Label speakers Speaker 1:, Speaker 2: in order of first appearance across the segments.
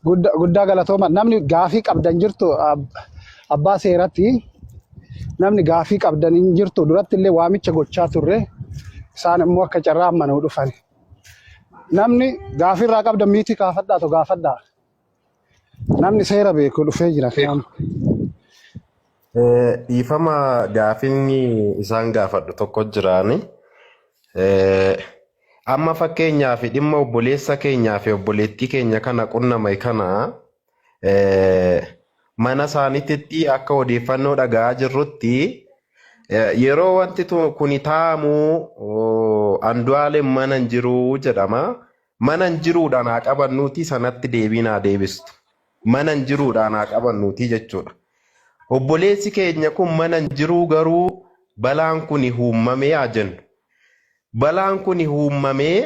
Speaker 1: guddaa galatooma namni gaafii qabdan jirtu abbaa seeratti namni gaafii qabdan hin jirtu duratti illee waamicha gochaa turre isaan immoo akka carraa amma nu dhufan namni gaafii irraa qabdan miitii kaafadhaa to gaafadhaa namni seera beeku dhufee jira kiyama.
Speaker 2: Dhiifama gaafinni isaan gaafadhu tokko jiraani. Amma fakkeenyaaf dhimma obboleessa keenyaa fi obboleettii keenya kana qunname kana mana isaaniitti akka odeeffannoo dhagaa jirrutti yeroo wanti kuni taa'amu Andu'aalem mana hin jiru jedhama. Mana hin jiruudhaan haa qabannuuti sanatti deebinaa deebistu. Mana hin jiruudhaan haa qabannuuti jechuudha. Obboleessi keenya kun mana hin jiru garuu balaan kuni uumamee haa jennu. Balaan kuni uumamee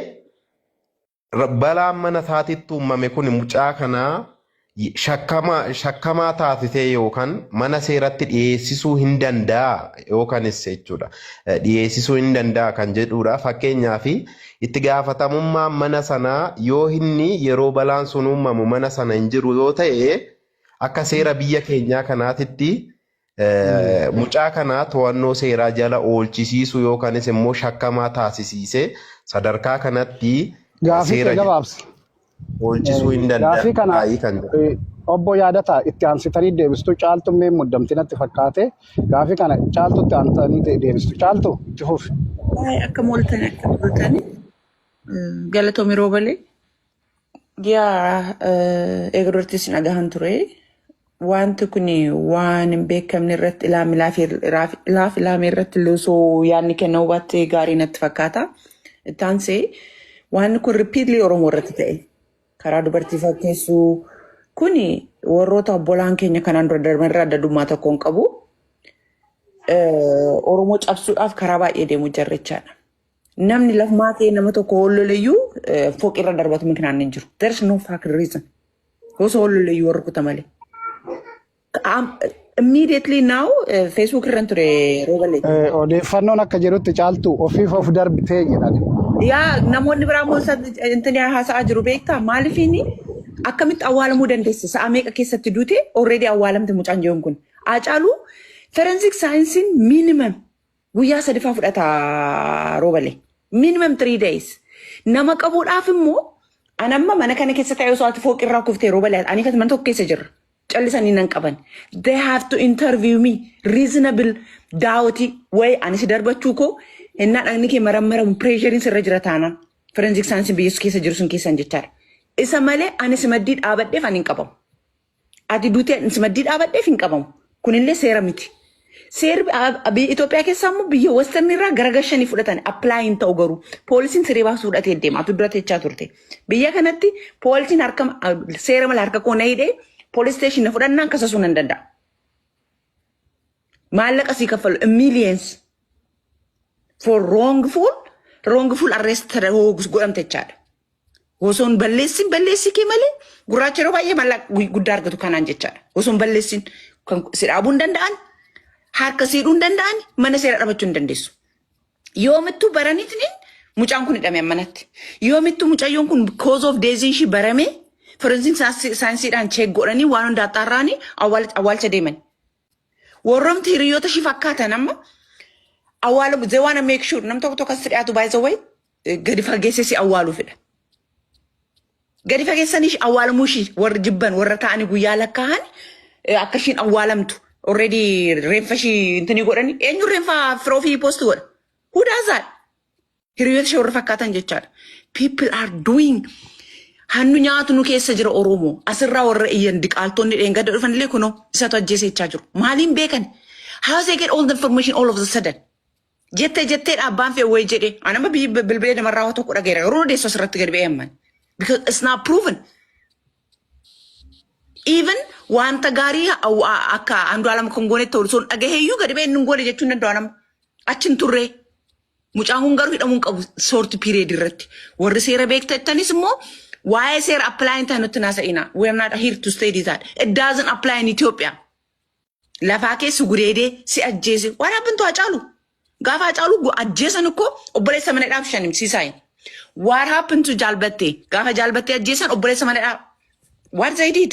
Speaker 2: balaan mana isaatitti uumame kuni mucaa kanaa shakkamaa taasisee yookaan mana seeratti dhiyeessisuu hin danda'a yookaanis jechuudha. Dhiyeessisuu hin danda'a kan jedhudha. Fakkeenyaaf itti gaafatamummaan mana sanaa yoo inni yeroo balaan sun uumamu mana sana hin jiru yoo ta'e akka seera biyya keenyaa kanaatitti mucaa kanaa to'annoo seeraa jala oolchisiisu yookaanis immoo shakkamaa taasisiisee sadarkaa kanatti
Speaker 1: seera gabaabsi.
Speaker 2: Oolchisuu hin danda'a.
Speaker 1: Gaafii kana obbo yaadata itti aansitanii deebistu caaltu mee muddamti natti fakkaate gaafii kana caaltu itti aansitanii deebistu caaltu itti fufi.
Speaker 3: Akka mooltanii galatoomii roobalee yaa eegdortis nagahan ture wanti kuni waan hin beekamne irratti ilaame irratti lusoo yaadni kenna hubattee gaarii natti fakkaata. Taansee waan kun ripiidlii Oromoo irratti ta'e. Karaa dubartii fakkeessuu kuni warroota obbolaan keenya kanaan dura darban irraa adda addummaa tokko hin qabu. Oromoo cabsuudhaaf karaa baay'ee deemu jarrechaadha. Namni lafumaa ta'e nama tokko hollolayyuu fooqirra darbatu mirkanaan hin jiru. There is no fucking reason. Osoo hollolayyuu warra kuta malee. Immediately now Facebook irran ture roobalee.
Speaker 1: Odeeffannoon akka jedhutti caaltu ofiif of darbitee jedhani.
Speaker 3: Yaa namoonni biraa moosa intani haasa'aa jiru beektaa maaliifini akkamitti awwaalamuu dandeesse sa'a meeqa keessatti duute already awwaalamte mucaan jiruun kun Haacaaluu forensic science minimum guyyaa 3 fudhata roobalee minimum 3 days nama qabuudhaaf immoo anamma mana kana keessa ta'ee osoo ati fooqirraa kuftee roobalee ani kan mana tokko keessa jirra callisanii nan qaban they have to interview me reasonable doubt way ani si darbachuu koo Enna dhagni kee marammaram pressure sirra jira taanaan forensic science biyya keessa jiru sun keessan jechaadha. Isa malee ani simaddii dhaabadheef ani hin qabamu. Ati duutee simaddii dhaabadheef hin qabamu. Kunillee seera miti. Seerri biyya Itoophiyaa keessaa immoo biyya western irraa garagashanii fudhatan apply hin ta'u garuu poolisiin siree baasuu fudhatee deema. Atu dura teechaa turte. Biyya kanatti poolisiin harka seera malee harka koo na hidhee police station na fudhannaan kasasuu nan danda'a. Maallaqa sii kaffalu millions. For wrongful arrest godhamte jechaadha. Osoon balleessi kee malee gurraacha yeroo baay'ee mallaqa guddaa argatu kanaan jechaadha. Osoon balleessin si dhaabuu hin danda'an, harka siidhuu hin danda'an, mana seera dhabachuu hin dandeessu. Yoomittuu baraniitiin mucaan kun hidhame manatti. Yoomittuu mucayyoon kun cause of death ishii barame forensic saayinsiidhaan check godhanii waan hundaa xaarraanii awwaalcha deeman. Warroomti hiriyoota ishii fakkaatan amma awwaalamu they wanna make sure nam tokko tokko dhiyaatu by the way gadi fageessee si awwaaluu fedha. Gadi fageessanii awwaalamuu ishii warra jibban warra ta'anii guyyaa lakkaa'an akka ishiin awwaalamtu already reenfa ishii intanii godhanii eenyu reenfa firoo fi post godha. Who does that? Hiriyoota ishee warra fakkaatan jechaadha. People are doing hannu nyaatu nu keessa jira Oromoo asirraa warra iyyan diqaaltonni dheengadda dhufanillee kunoo isatu ajjeesee jechaa jiru. Maaliin beekan? How they get all the information all of a sudden? Jettee abbaan fee way jedhe anama bilbilee namarraa waa tokko dhageera yeroo deessoo asirratti gadi ba'ee amman because it's not proven even wanta gaarii akka Andu'aalem Kongonetti ta'u sun dhagaheeyyuu gadi ba'ee nun goone jechuun danda'u anama achin turree mucaan kun garuu hidhamuun qabu short period irratti warri seera beektattanis immoo waa'ee seera apply ta'an nutti naasa'ina we are not here to study that it doesn't apply in Ethiopia lafaa keessi gudeedee si ajjeese what happened to Haacaaluu Gaafa Haacaaluu ajjeesan ko obboleessa mana dhaaf shanim siisaay. What happened to Jaalbattee? Gaafa Jaalbattee ajjeesan obboleessa mana dhaaf what they did.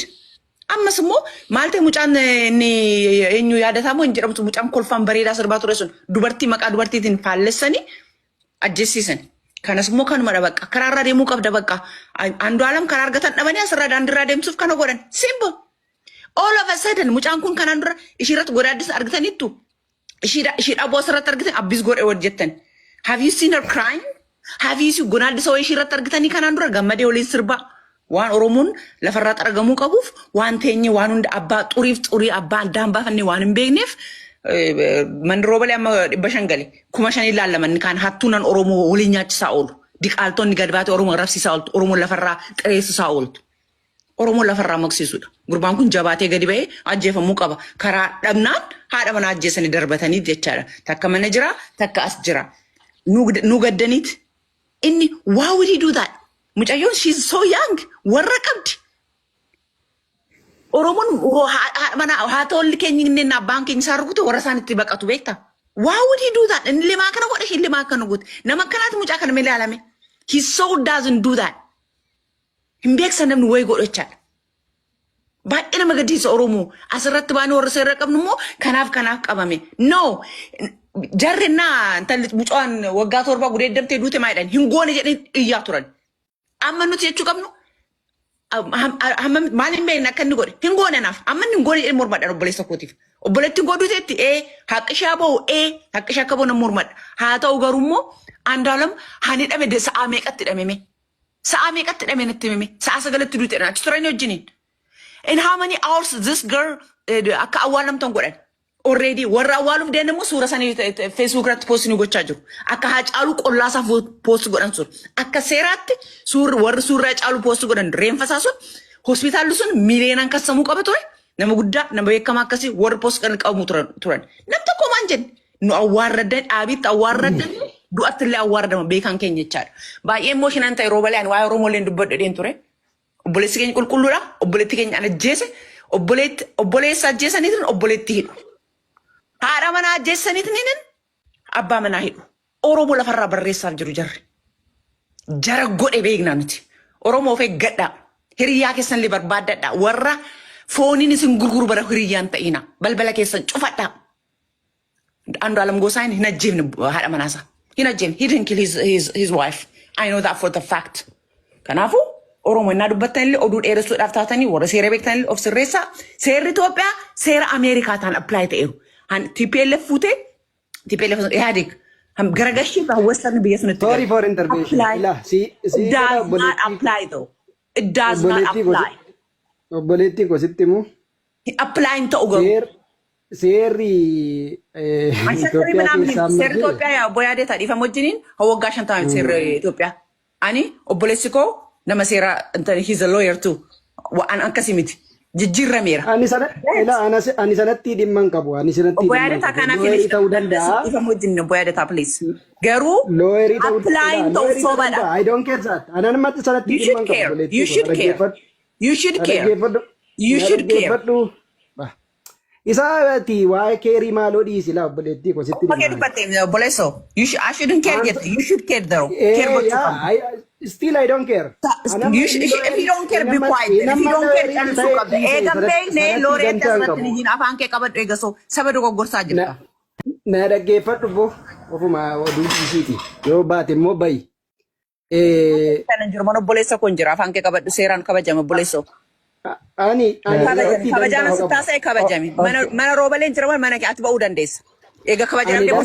Speaker 3: Ammas immoo maalte mucaan inni eenyu yaadatamu hin jedhamtu mucaan kolfaan bareedaa sirbaa ture sun dubartii maqaa dubartiitiin faallessanii ajjeessisan. Kanas immoo kanuma dha bakka karaarra deemuu qabda bakka Andu'aalam karaa argatan dhabanii asirraa daandiirraa deemsuuf kana godhan. Simple. All of a sudden mucaan kun kanaan dura ishiirratti godaaddisa argitaniittu ishii dhaboo asirratti argitan abbis godhe hojjettan. Have you seen her crying? Have you seen godaaddisa wayii ishiirratti argitanii kanaan dura gammadee waliin sirbaa? Waan Oromoon lafarraa xaragamuu qabuuf waan teenye waan hunda abbaa xurii abbaa addaan baafannee waan hin beekneef mandiroo balee amma 500 gale 5,000 ilaalaman kan hattuunan Oromoo waliin nyaachisaa oolu. Diqaaltonni gad baatee Oromoo rabsiisaa ooltu. Oromoon lafarraa xireessisaa ooltu. Oromoon lafarraa maqsiisudha. Gurbaan kun jabaatee gadi ba'ee ajjeefamuu qaba. Karaa dhabnaan haadha mana ajjeesanii darbatanii jechaadha. Takka mana jira, takka as jira. Nu gaddaniiti. Inni why would he do that? Mucayyoon she's so young. Warra qabdi. Oromoon mana haa tolli keenya inni abbaan keenya isaa rukute warra isaanitti baqatu beekta. Why would he do that? Inni limaa kana godhe hin limaa kana godhe. Nama akkanaati mucaa kana meelee alame. He so doesn't do that. Hin beeksan namni wayi godhachaadha. Baay'ee nama gaddisiisa Oromoo. Asirratti baanii warra seera qabnu immoo kanaaf qabame. No. Jarrinaa intalli mucaan waggaa 7 gudeeddamtee duute maayidhaan hin goone jedhanii iyyaa turan. Amma nuti jechuu qabnu maaliin beekna akka inni godhe hin goone naaf amma inni hin goone jedhee mormadhaan obboleessa kootiif. Obboleettiin godhuteetti haqishaa bahu haqishaa akka boona mormadha. Haa ta'u garuu immoo Andu'aalam hani dhabe sa'aa meeqatti dhameme. Sa'aa meeqatti dhame natti himame. Sa'aa 9tti duute achi turanii wajjiniin. In how many hours this girl akka awwaalamtan godhan? Already warra awwaaluuf deeman immoo suura sanii Facebook irratti poostii gochaa jiru. Akka Haacaaluu Qollaasaa poostii godhan sun. Akka seeraatti warri suuraa Haacaaluu poostii godhan reenfasaa sun hospitaalli sun miiliyoonaan kassamuu qaba ture. Nama guddaa nama beekamaa akkasii warri poostii kan qabamu turan. Nam tokko maan jenne nu awwaarraddan dhaabiitti awwaarraddan du'atti illee awwaardama beekan keenya jechaadha. Baay'ee emooshinaan ta'e yeroo balee ani waa'ee Oromoo illee dubbadhu dhedheen ture. Obboleessi keenya qulqulluudha. Obboleetti keenya ajjeese. Obboleessa ajjeesaniitiin obboleetti hidhu. Haadha mana ajjeesaniitiin abbaa manaa hidhu. Oromoo lafarraa barreessaaf jiru jarri. Jara godhe beeknaa nuti. Oromoo of eeggadhaa. Hiriyaa keessan illee barbaaddadhaa. Warra fooniin isin gurguru bara hiriyyaan ta'ina. Balbala keessan cufadhaa. Andu'aalam Gosaan hin ajjeefne haadha manaasaa. Hin ajjeefne. He didn't kill his wife. I know that for the fact. Kanaafuu Oromoo innaa dubbattan illee oduu dheeressuudhaaf taatanii warra seera beektan illee of sirreessaa. Seerri Itoophiyaa seera Ameerikaa ta'an apply ta'eeru. TPLF fuutee TPLF Ihaadig garagashi western biyya sanatti.
Speaker 1: Sorry for intervention.
Speaker 3: It does not apply though. It does not apply.
Speaker 1: Obboleetti kositti mu.
Speaker 3: Apply in ta'u garuu.
Speaker 1: Seerri Itoophiyaa keessaa
Speaker 3: seerri Itoophiyaa boyaadee taadhiifama wajjiniin hawwaggaa 50 seerri Itoophiyaa. Ani obboleessi koo nama seera he's a lawyer too. Waan akkasii miti. Jijjiirrameera. Ani sanatti dhimman qabu. Ani sanatti boyaadee taa kanaaf
Speaker 1: looyerii ta'uu danda'a.
Speaker 3: Dhiifama wajjiniin boyaadee taa please. Garuu
Speaker 1: looyerii ta'uu
Speaker 3: apply in ta'u sobaadha.
Speaker 1: I don't care that. Ani namatti sanatti
Speaker 3: You should
Speaker 1: dhimman qabu.
Speaker 3: care. You should care. You should care. You should care.
Speaker 1: Isaati waa'ee keerii maaloo dhiisi laa obboleettii kositti
Speaker 3: Okay, dubbatte obboleesso. I shouldn't care yet. You should care though. Care what you want.
Speaker 1: Still I don't care.
Speaker 3: If you don't care, be quiet. If you don't care, tell us to come. Eegambeekne looreetti asirratti ni hin afaan kee qabadhu eegasoo saba dogoggorsaa jirta.
Speaker 1: Na dhaggeeffadhu boo ofuma oduu isiiti. Yoo baate immoo bayi.
Speaker 3: Kana jiru mana obboleessa kun jira afaan kee qabadhu seeraan kabajama obboleessoo.
Speaker 1: Ani
Speaker 3: kabajama sitaasee kabajame. Mana roobaleen jira mana ati ba'uu dandeessa. Ega kabajamee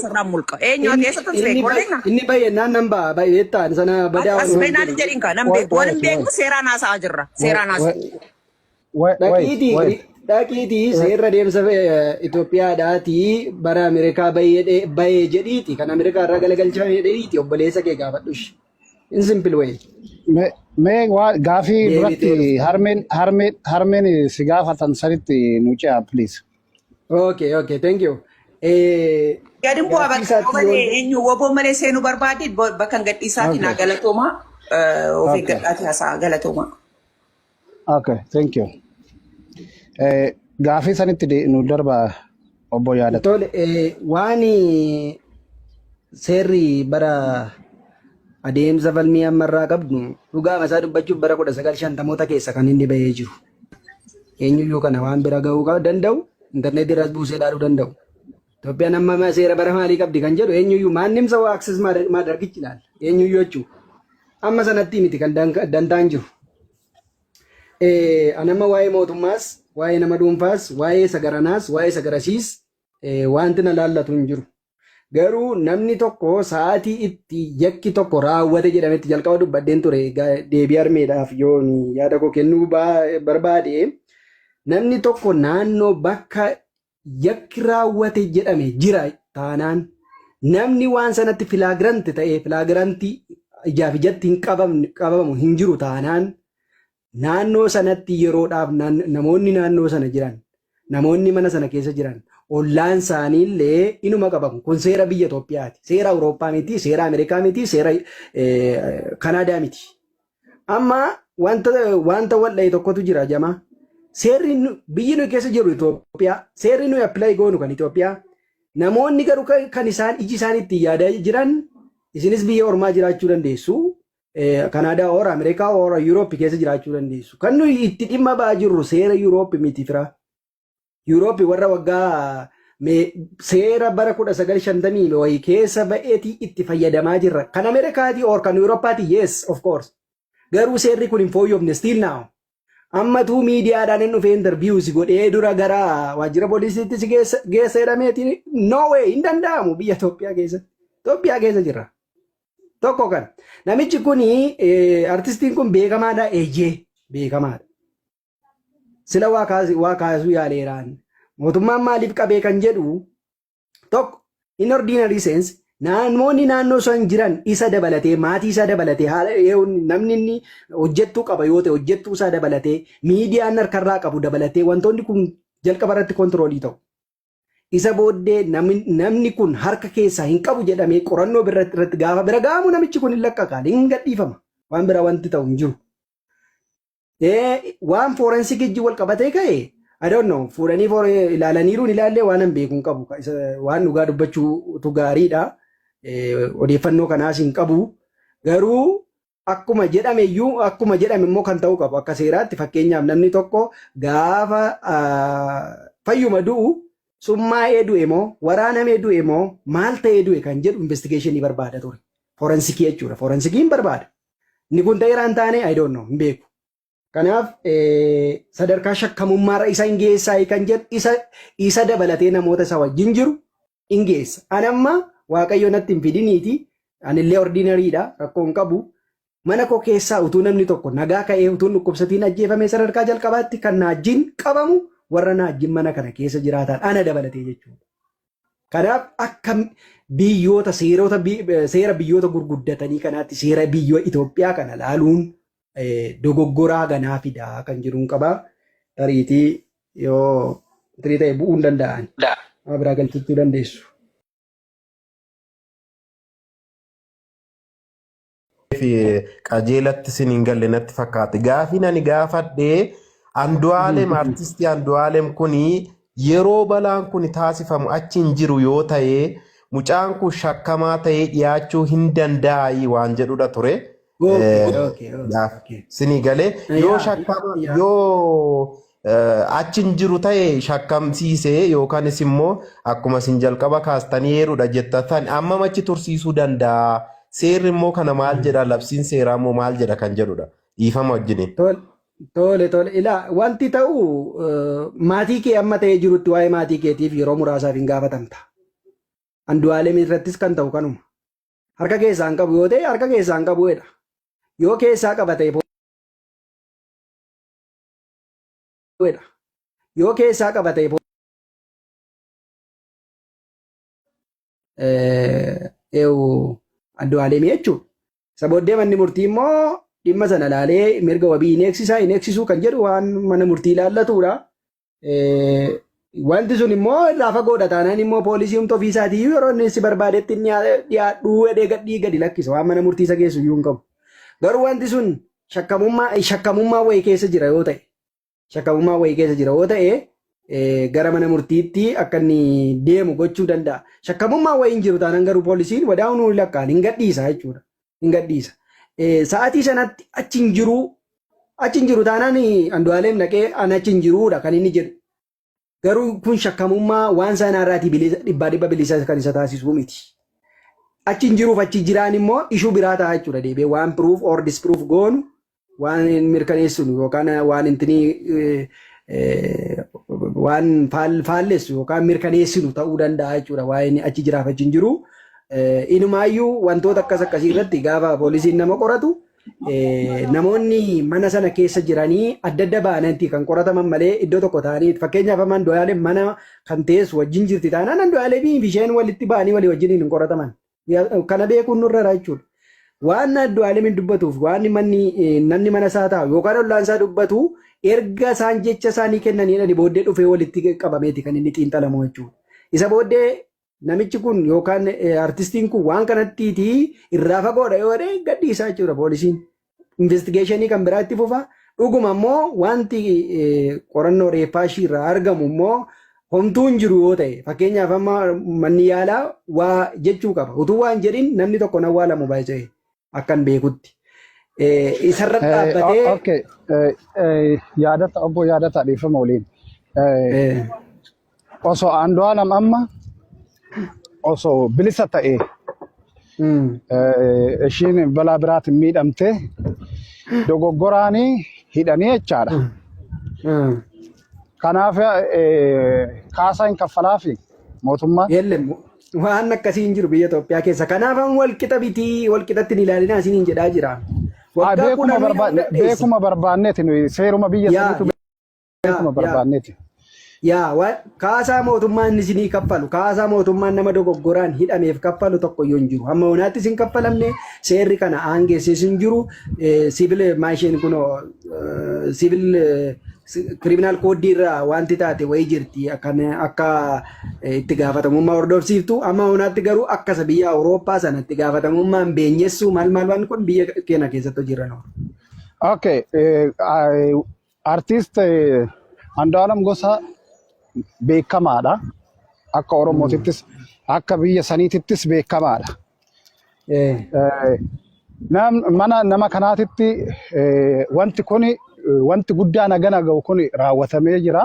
Speaker 3: sirnaan mulqa. Eenyuuti eessatti ture qolleena.
Speaker 1: Inni baay'inaan nan ba'a baay'eettaan sana badaa
Speaker 3: as baay'inaan jedhin ka nan beeku waan hin beeku seeraan haasaa jirra. Seeraan haasaa.
Speaker 1: Dhaqiitii seerra deemsa Itoophiyaadhaatii bara Ameerikaa bayee jedhiiti kan Ameerikaa irraa galagalchaa jedhiiti obboleessa kee gaafadhush. In simple way.
Speaker 4: Mee gaafii duratti harmeen si gaafatan sanitti nu ce'a please.
Speaker 1: Okay, thank you.
Speaker 3: Gadin bu'aa bakka eenyu woboo malee seenuu barbaade bakka gadhiisaati naa galatooma ofii gadhaati haasaa galatooma.
Speaker 4: Okay, thank you. Gaafii sanitti nu darba obbo yaadatu.
Speaker 1: Tole waan seerri bara
Speaker 5: adeemsa falmii ammarraa qabnu dhugaa masaa dubbachuuf bara 1950moota keessa kan inni bahee jiru. Eenyuyyuu kana waan bira gahuu danda'u intarneetii irras buusee ilaaluu danda'u. Itoophiyaan amma seera bara maalii qabdi kan jedhu eenyuyyuu maannimsa waa akses maadargichi ilaala. Eenyuyyuu jechuudha. Amma sanatti miti kan dantaan jiru. Anamma waa'ee mootummaas, waa'ee nama dhuunfaas, waa'ee sagaranaas, waa'ee sagarasiis wanti na laallatu hin jiru. Garuu namni tokko sa'aatii itti yakki tokko raawwate jedhametti jalqaba dubbadheen ture deebii harmeedhaaf yoo yaada koo kennuu barbaade namni tokko naannoo bakka yakki raawwate jedhame jira taanaan namni waan sanatti filaagiranti ta'e filaagiranti ijaaf ijatti hin qabamu hin jiru taanaan naannoo sanatti yeroodhaaf namoonni naannoo sana jiran namoonni mana sana keessa jiran ollaan isaaniillee inuma qabamu. Kun seera biyya Itoophiyaati. Seera Awurooppaa miti, seera Ameerikaa miti, seera Kanaadaa miti. Amma wanta wal'ee tokkotu jira jama. Seerri biyyi nuyi keessa jiru Itoophiyaa. Seerri nuyi appilaayi goonu kan Itoophiyaa. Namoonni garuu kan isaan iji isaaniitti yaadaa jiran isinis biyya ormaa jiraachuu dandeessu. Kanaadaa or Ameerikaa or Yuurooppii keessa jiraachuu dandeessu. Kan nuyi itti dhimma ba'aa jirru seera Yuurooppii miti fira. Yuurooppii warra waggaa seera bara 1950 wayii keessa ba'eetii itti fayyadamaa jirra. Kan Ameerikaatii or kan Yuurooppaati yes of course. Garuu seerri kun hin fooyyofne still now. Ammatuu miidiyaadhaan hin dhufee interviews godhee dura gara waajjira poolisiitti si geessa jedhameetiin no way hin danda'amu biyya Itoophiyaa keessatti. Itoophiyaa keessa jirra. Tokko kan namichi kuni artistiin kun beekamaadha eeyyee beekamaadha. Sila waa kaasuu yaaleeraan mootummaan maaliif qabee kan jedhu tokko in ordinary sense namoonni naannoo san jiran isa dabalatee maatii isaa dabalatee namni inni hojjettuu qaba yoo ta'e hojjettuu isaa dabalatee miidiyaan harkarraa qabu dabalatee wantoonni kun jalqaba irratti kontiroolii ta'u. Isa booddee namni kun harka keessaa hin qabu jedhamee qorannoo irratti gaafa bira ga'amu namichi kun hin laqqaqaan hin gadhiifama waan bira wanti ta'u hin jiru. Waan forensiik ijji wal qabatee ka'e I don't know fuudhanii ilaalaniiruun ilaallee waan hin beeku hin qabu waan dhugaa dubbachuutu gaariidha odeeffannoo kanaas hin qabu garuu akkuma jedhame immoo kan ta'uu qabu akka seeraatti fakkeenyaaf namni tokko gaafa fayyuma du'u summaa'ee du'e moo waraanamee du'e moo maal ta'ee du'e kan jedhu investigeeshinii barbaada ture forensikii jechuudha forensikiin barbaada inni kun ta'eera hin taane I don't know hin beeku. Kanaaf sadarkaa shakkamummaarra isa hin geessaa kan jedhu isa dabalatee namoota isa wajjin jiru hin geessa. Anamma waaqayyo natti hin fidiniiti anillee ordinariidha rakkoo hin qabu. Mana koo keessaa utuu namni tokko nagaa ka'ee utuu dhukkubsatiin ajjeefamee sadarkaa jalqabaatti kan naajjiin qabamu warra naajjiin mana kana keessa jiraatan ana dabalatee jechuudha. Kanaaf akka biyyoota seera biyyoota gurguddatanii kanaatti seera biyya Itoophiyaa kana laaluun dogoggoraa ganaa fidaa kan jiruun qabaa tariitii yoo tirii ta'e bu'uu hin danda'an biraa galchachuu dandeessu.
Speaker 2: Qajeelatti sin hin galle natti fakkaate gaafiin ani gaafadhee Andu'aalem artistii Andu'aalem kuni yeroo balaan kun taasifamu achi hin jiru yoo ta'e mucaan kun shakkamaa ta'ee dhiyaachuu hin danda'ayi waan jedhudha ture. Sinii galee yoo shakkama yoo achi hin jiru ta'e shakkamsiisee yookaanis immoo akkuma sin jalqaba kaastanii heerudha jettatan amma machi tursiisuu danda'a. Seerri immoo kana maal jedha labsiin seeraa immoo maal jedha kan jedhudha dhiifama wajjiniin.
Speaker 5: Tole ilaa wanti ta'u maatii kee amma ta'ee jirutti waa'ee maatii keetiif yeroo muraasaaf hin gaafatamta. Andu'aalem irrattis kan ta'u kanuma. Harka keessaan qabu yoo ta'e harka keessaan qabuudha. Yoo keessaa qabatee yoo keessaa qabatee Andu'aalem jechuudha. Isa booddee manni murtii immoo dhimma sana ilaalee mirga wabii hin eegsisuu kan jedhu waan mana murtii ilaallatudha. Wanti sun immoo irraa fagoodha taanaan immoo poolisii humna ofiisaatii yeroo inni si barbaadetti dhiyaadhuu gadhii gadi lakkisa waan mana murtii isa geessu iyyuu hin qabu. Garuu wanti sun shakkamummaa wayii keessa jira yoo ta'e gara mana murtiitti akka inni deemu gochuu danda'a. Shakkamummaa wayii hin jiru taanaan garuu poolisiin wadaa'uun lakkaan hin gadhiisa jechuudha. hin gadhiisa. Sa'aatii sanatti achi hin jiru taanaan Andu'aalem naqee ana achi hin jiruudha kan inni jedhu. Garuu kun shakkamummaa waan sanarraatii dhibba bilisa kan isa taasisu miti. Achi hin jiruuf achi jiraan immoo ishuu biraa ta'a jechuudha deebi'ee waan proof or disproof goonu waan mirkaneessinu yookaan waan intinii waan faallessu yookaan mirkaneessinu ta'uu danda'a jechuudha waa'ee achi jiraaf achi hin jiru. Inumaayyuu wantoota akkasii irratti gaafa poolisiin nama qoratu namoonni mana sana keessa jiranii adda adda ba'anitti kan qorataman malee iddoo tokko ta'anii fakkeenyaaf amma Andu'aalem mana kan teessu wajjin jirti taanaan Andu'aalemii fi isheen walitti ba'anii walii wajjin hin qorataman. Kana beekuun nurra jechuudha. Waan Andu'aalem hin dubbatuuf waan namni mana isaa taa'u yookaan ollaan isaa dubbatu erga isaan jecha isaanii kennaniidhaan booddee dhufee walitti qabameeti kan inni xiinxalamu jechuudha. Isa booddee namichi kun yookaan artistiin kun waan kanattiiti irraa fagoodha yoo ta'e gadhiisaa jechuudha poolisiin. Investigeeshinii kan biraa itti fufa. Dhuguma immoo wanti qorannoo reeffaa ishii irraa argamu immoo homtuu hin jiru yoo ta'e fakkeenyaaf amma manni yaalaa waa jechuu qaba. Utuu waan jedhin namni tokko hin awwaalamu baay'ee akkan beekutti. Isarra dhaabbatee.
Speaker 4: Yaadata obbo yaadata dhiifama waliin. Osoo Andu'aalem amma osoo bilisa ta'e ishiin balaa biraatiin miidhamte dogoggoraanii hidhanii jechaadha. Kanaaf kaasaa hin kaffalaafi mootummaan.
Speaker 5: Waan akkasii hin jiru biyya Itoophiyaa keessa. Kanaaf walqixatti hin ilaalinaa isiniin jedhaa jira.
Speaker 4: Beekuma barbaanneeti seeruma biyya saniitu beekuma barbaanneeti.
Speaker 5: Kaasaa mootummaan isinii kaffalu kaasaa mootummaan nama dogoggoraan hidhameef kaffalu tokko iyyuu hin jiru. Hamma hunaatti isin kaffalamne seerri kana aangeessis hin jiru. Siivil maashiin kun siivil kiriminaal kooddii irraa wanti taate wayii jirti akka itti gaafatamummaa hordofsiiftu. Amma hunaatti garuu akkasa biyya Awurooppaa sana itti gaafatamummaan beenyessu maal kun biyya keenya keessatti hojiirra
Speaker 4: oolu. Artiist Andu'aalem Gosaa beekamaadha. Akka Oromootittis akka biyya saniitittis beekamaadha. Nama kanaatitti wanti guddaan hagana ga'u kun raawwatamee jira.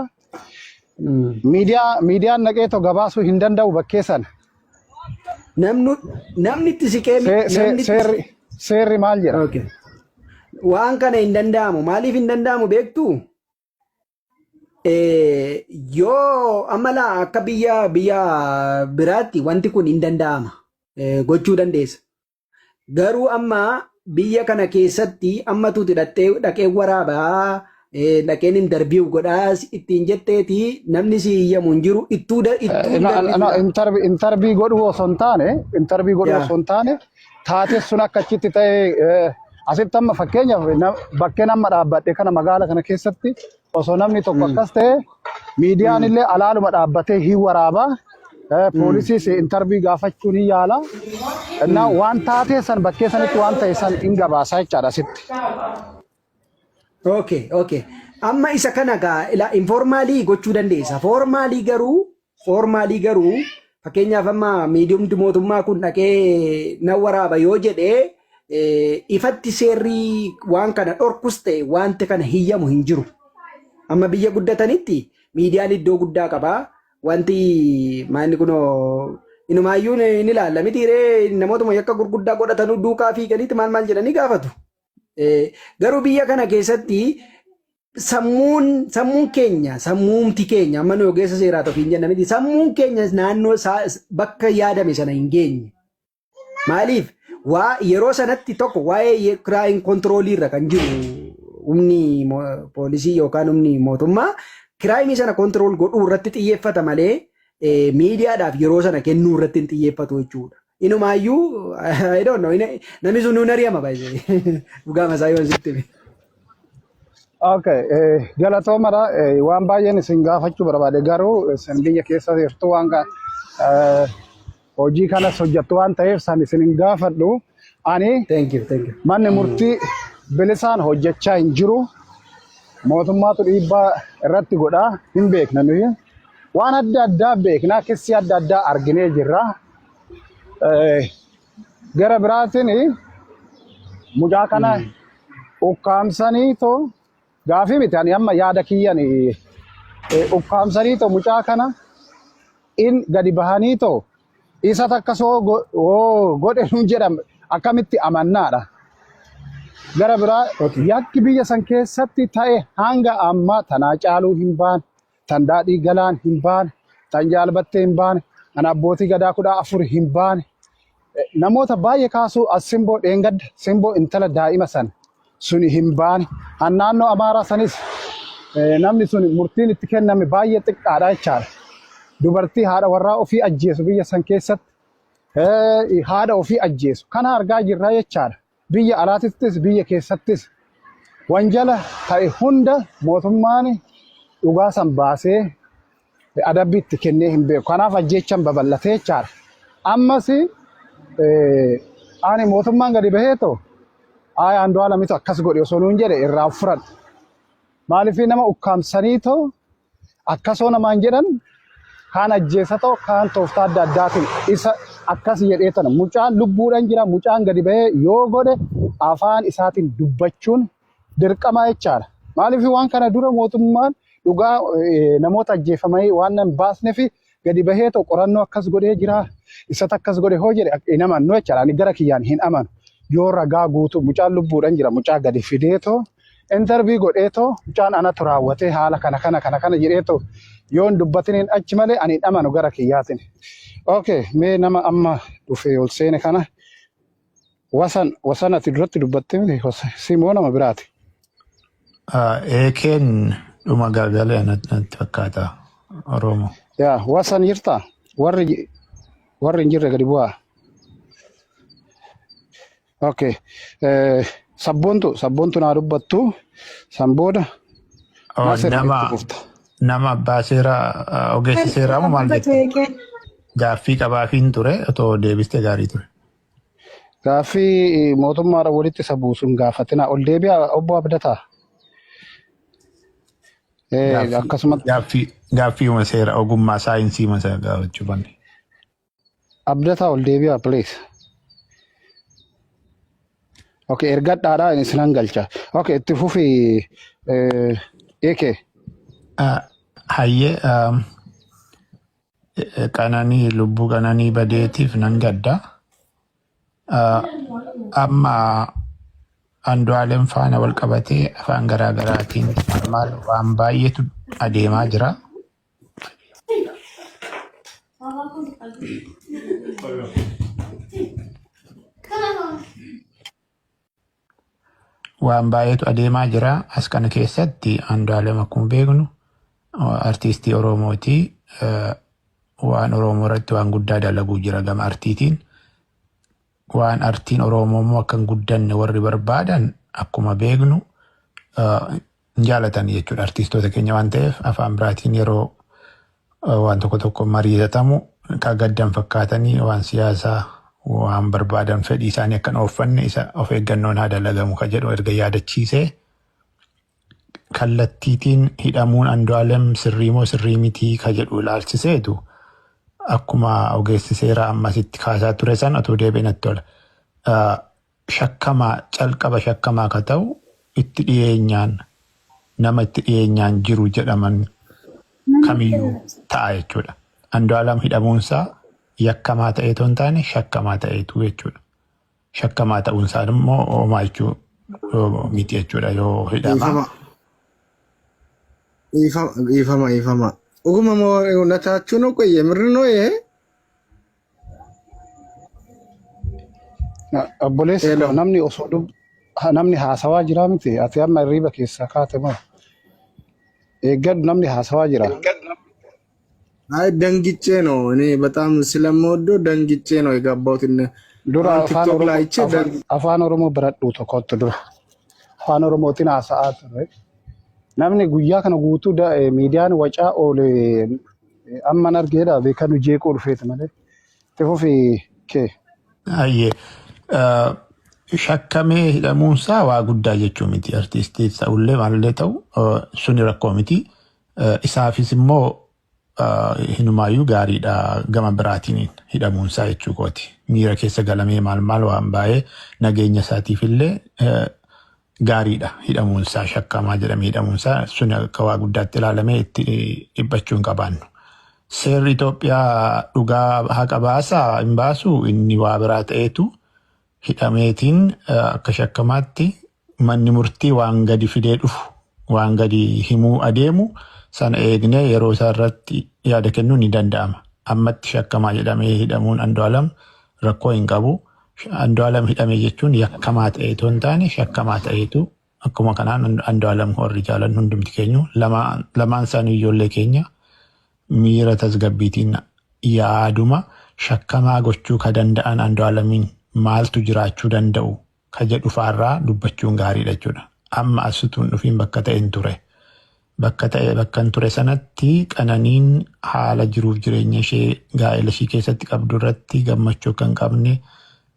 Speaker 4: Miidiyaan naqeetoo gabaasuu hin danda'u bakkee sana.
Speaker 5: Namni itti siqee
Speaker 4: seerri maal jedha?
Speaker 5: Waan kana hin danda'amu. Maaliif hin danda'amu beektuu? Yoo amala akka biyya biraatti wanti kun hin danda'ama gochuu dandeessa. Garuu amma biyya kana keessatti amma tuuti dhaqee waraabaa dhaqeen intarviiw godhaas ittiin jetteeti namni si iyyamu hin jiru ittuu
Speaker 4: intarvii godhuu osoo hin taane taatee sun akka achitti ta'e asitti amma fakkeenyaaf bakkeen amma dhaabbadhe kana magaala kana keessatti osoo namni tokko akkas ta'e miidiyaan illee alaaluma dhaabbatee hin waraabaa poolisiis intarvii gaafachuun hin yaala. Waan taatee san bakkee sanitti waan ta'e san hin gabaasaa jechaadha asitti.
Speaker 5: Okay. Amma isa kana informaalii gochuu dandeessa. Foormaalii garuu fakkeenyaaf amma miidiyumti mootummaa kun dhaqee na waraaba yoo jedhee ifatti seerri waan kana dhorkus ta'e wanti kana hiyyamu hin jiru. Amma biyya guddatanitti miidiyaan iddoo guddaa qabaa. Wanti maanni kunoo inumaayyuu ni ilaalla mitiiree namootuma yakka gurguddaa godhatanuu duukaa fiiganiiti maal jedhanii gaafatu. Garuu biyya kana keessatti sammuun keenya sammuumti keenya amma nu ogeessa seeraa tokko hin jenna miti sammuun keenya naannoo bakka yaadame sana hin geenye. Maaliif yeroo sanatti tokko waa'ee kiraayin kontiroolii irra kan jiru humni poolisii yookaan humni mootummaa. Kiraayimii sana kontirool godhuu irratti xiyyeeffata malee miidiyaadhaaf yeroo sana kennuu irratti hin xiyyeeffatu jechuudha. Inumaayyuu namni sun nuun ari'ama baay'ee dhugaama isaa yoo sitti.
Speaker 4: Galatoomadha waan baay'een isin gaafachuu barbaade garuu isin biyya keessa jirtu waan hojii kanas hojjettu waan ta'eef san isin hin gaafadhu. Ani manni murtii bilisaan hojjechaa hin jiru. Mootummaatu dhiibbaa irratti godhaa hin beekna nuyi waan adda addaa beeknaa keessi adda addaa arginee jirra. Gara biraatiin
Speaker 1: Mucaa kana ukkaamsanii too gaafii miti ani amma yaada kiyyan ukkaamsanii too mucaa kana in gadi bahanii too isa takka soo godhe nun jedhame akkamitti amannaadha. Gara biraa yakki biyya san keessatti ta'e hanga amma tanaa caaluu hin baane, tan daadhii galaan hin baane, tan jaalbattee hin baane, kan abbootii gadaa 14 hin baane. Namoota baay'ee kaasuu as simboo dheengadda simboo intala daa'ima san suni hin baane. Naannoo Amaaraa sanis namni sun murtiin itti kenname baay'ee xiqqaadha jechaadha. Dubartii haadha warraa ofii ajjeesu biyya san keessatti haadha ofii ajjeesu kana argaa jirra jechaadha. Biyya alaatittis biyya keessattis wanjala ta'e hunda mootummaan dhugaa san baasee adabbii itti kennee hin beeku. Kanaaf ajjeechan babal'atee jechaadha. Ammas ani mootummaan gadi bahee too Andu'aalamitu akkas godhe osoo nuun jedhe irraa furan. Maaliif nama ukkaamsanii too akkasoo namaan jedhan kaan ajjeesa ta'u kaan tooftaa adda addaatiin isa akkas jedhee tana mucaan lubbuudhaan jira mucaan gadi bahee yoo godhe afaan isaatiin dubbachuun dirqama jechaadha. Maaliif waan kana dura mootummaan dhugaa namoota ajjeefamanii waan nan baasnee fi gadi bahee ta'u qorannoo akkas godhee jira isa akkas godhe hoo jedhe hin amannu jechaadha. Ani gara kiyyaan hin amanu yoo ragaa guutuu mucaan lubbuudhaan jira mucaa gadi fidee too intervii godhee too mucaan anatu raawwatee haala kana jedhee too yoon dubbatiniin achi malee ani hin amanu gara kiyyaatiin. Okay, mee nama amma dhufee ol seene kana wasan ati duratti dubbattee miti simoo nama biraati.
Speaker 6: Eekeen dhuma galgalee natti fakkaata Oromoo.
Speaker 1: Yaa wasan jirtaa warri hin jirre gadi bu'aa. Okay, sabboontu naa dubbattu san booda
Speaker 6: nama abbaa seeraa ogeessi seeraa moo maal jettu? Gaaffii qabaafiin ture otoo deebiste gaarii ture.
Speaker 1: Gaaffii mootummaadhaan walitti isa buusuun gaafatina ol deebi'a obbo Abdataa. Akkasumatti
Speaker 6: gaaffii seera ogummaa saayinsii masa gaafachuu banne.
Speaker 1: Abdataa ol deebi'a please. Okay, ergadhaadhaa inni sinan galcha. Okay, itti fufii eekee.
Speaker 6: Hayyee qananii lubbuu qananii badeetiif nan gadda. Amma Andu'aalem faana wal qabatee afaan garaagaraatiin maal waan baay'eetu adeemaa jira. Waan baay'eetu adeemaa jira. As kana keessatti Andu'aalem akkuma beeknu artiistii Oromooti. Waan Oromoo irratti waan guddaa dalaguu jira gama artiitiin. Waan artiin Oromoo immoo akka hin guddanne warri barbaadan akkuma beeknu jaalatan jechuudha. Artiistoota keenya waan ta'eef afaan biraatiin yeroo waan tokko mariisatamu kan gaddan fakkaatanii waan siyaasaa waan barbaadan fedhii isaanii akkan ooffanne isa of eeggannoon haa dalagamu ka jedhu erga yaadachiisee kallattiitiin hidhamuun Andu'aalem sirrii moo sirrii mitii ka jedhu ilaalchiseetu akkuma ogeessi seeraa ammasitti kaasaa ture san otoo deebi'ee natti tola. Shakkamaa calqaba shakkamaa ka ta'u itti dhiyeenyaan nama itti dhiyeenyaan jiru jedhaman kamiyyuu ta'a jechuudha. Andu'aalem hidhamuunsaa yakkamaa ta'eetoo hin taane shakkamaa ta'eetu jechuudha. Shakkamaa ta'uunsaa immoo homaa jechuu miti jechuudha yoo hidhama.
Speaker 5: Ifama. Oguma moo nataachuun okoyye mirnoo
Speaker 1: Obboleessi namni osoo namni haasawaa jira miti ati amma hirriba keessaa kaate moo eeggadu namni haasawaa jira.
Speaker 5: Ay dangichee no ni በጣም ስለምወደው dangichee ነው የገባሁት
Speaker 1: dura afaan Oromoo baradhu tokkotti dura afaan Oromootiin haasa'aa ture. Namni guyyaa kana guutuu miidiyaan wacaa oole amman argeedha beekan jeequu dhufeeti malee tefuufi kee.
Speaker 6: Ayyee shakkamee hidhamuunsaa waa guddaa jechuu miti. Artiistii ta'ullee maalillee ta'u suni rakkoo miti. Isaafis immoo hinumayyuu gaariidha gama biraatiin hidhamuunsaa jechuu kooti. Miira keessa galamee maal waan baay'ee nageenya isaatiif illee gaariidha hidhamuunsaa shakkamaa jedhamee hidhamuunsaa sun akka waa guddaatti ilaalamee itti dhiphachuu hin qabaannu. Seerri Itoophiyaa dhugaa haqa baasaa hin baasu inni waa biraa ta'eetu hidhameetiin akka shakkamaatti manni murtii waan gadi fidee dhufu waan gadi himuu adeemu sana eegnee yeroo isaa irratti yaada kennuu ni danda'ama. Ammatti shakkamaa jedhamee hidhamuun Andu'aalam rakkoo hin qabu. Andu'aalam hidhamee jechuun yakkamaa ta'eetu hin taane shakkamaa ta'eetu akkuma kanaan Andu'aalam warri jaalan hundumti keenyu lamaan isaanii ijoollee keenya miira tasgabbiitiin yaaduma shakkamaa gochuu ka danda'an Andu'aalamiin maaltu jiraachuu danda'u ka jedhu faarraa dubbachuun gaariidha jechuudha. Amma asituun dhufiin bakka ta'een ture. Bakka ture sanatti Qananiin haala jiruuf jireenya ishee gaa'ela ishee keessatti qabdu irratti gammachuu kan qabne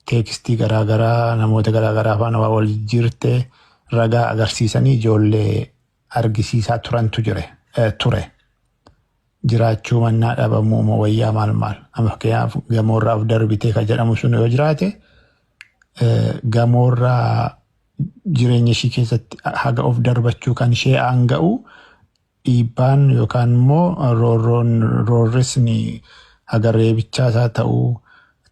Speaker 6: teekstii garaagaraa namoota garaagaraa faana waa wal jirte ragaa agarsiisanii ijoollee argisiisaa turantu ture. Jiraachuu mannaa dhabamuu moo wayyaa maal amma fakkeenyaaf gamoorraa of darbitee kan jedhamu sun yoo jiraate gamoorraa jireenya ishee keessatti haga of darbachuu kan ishee aanga'u dhiibbaan yookaan immoo roorrisni haga reebichaa isaa ta'uu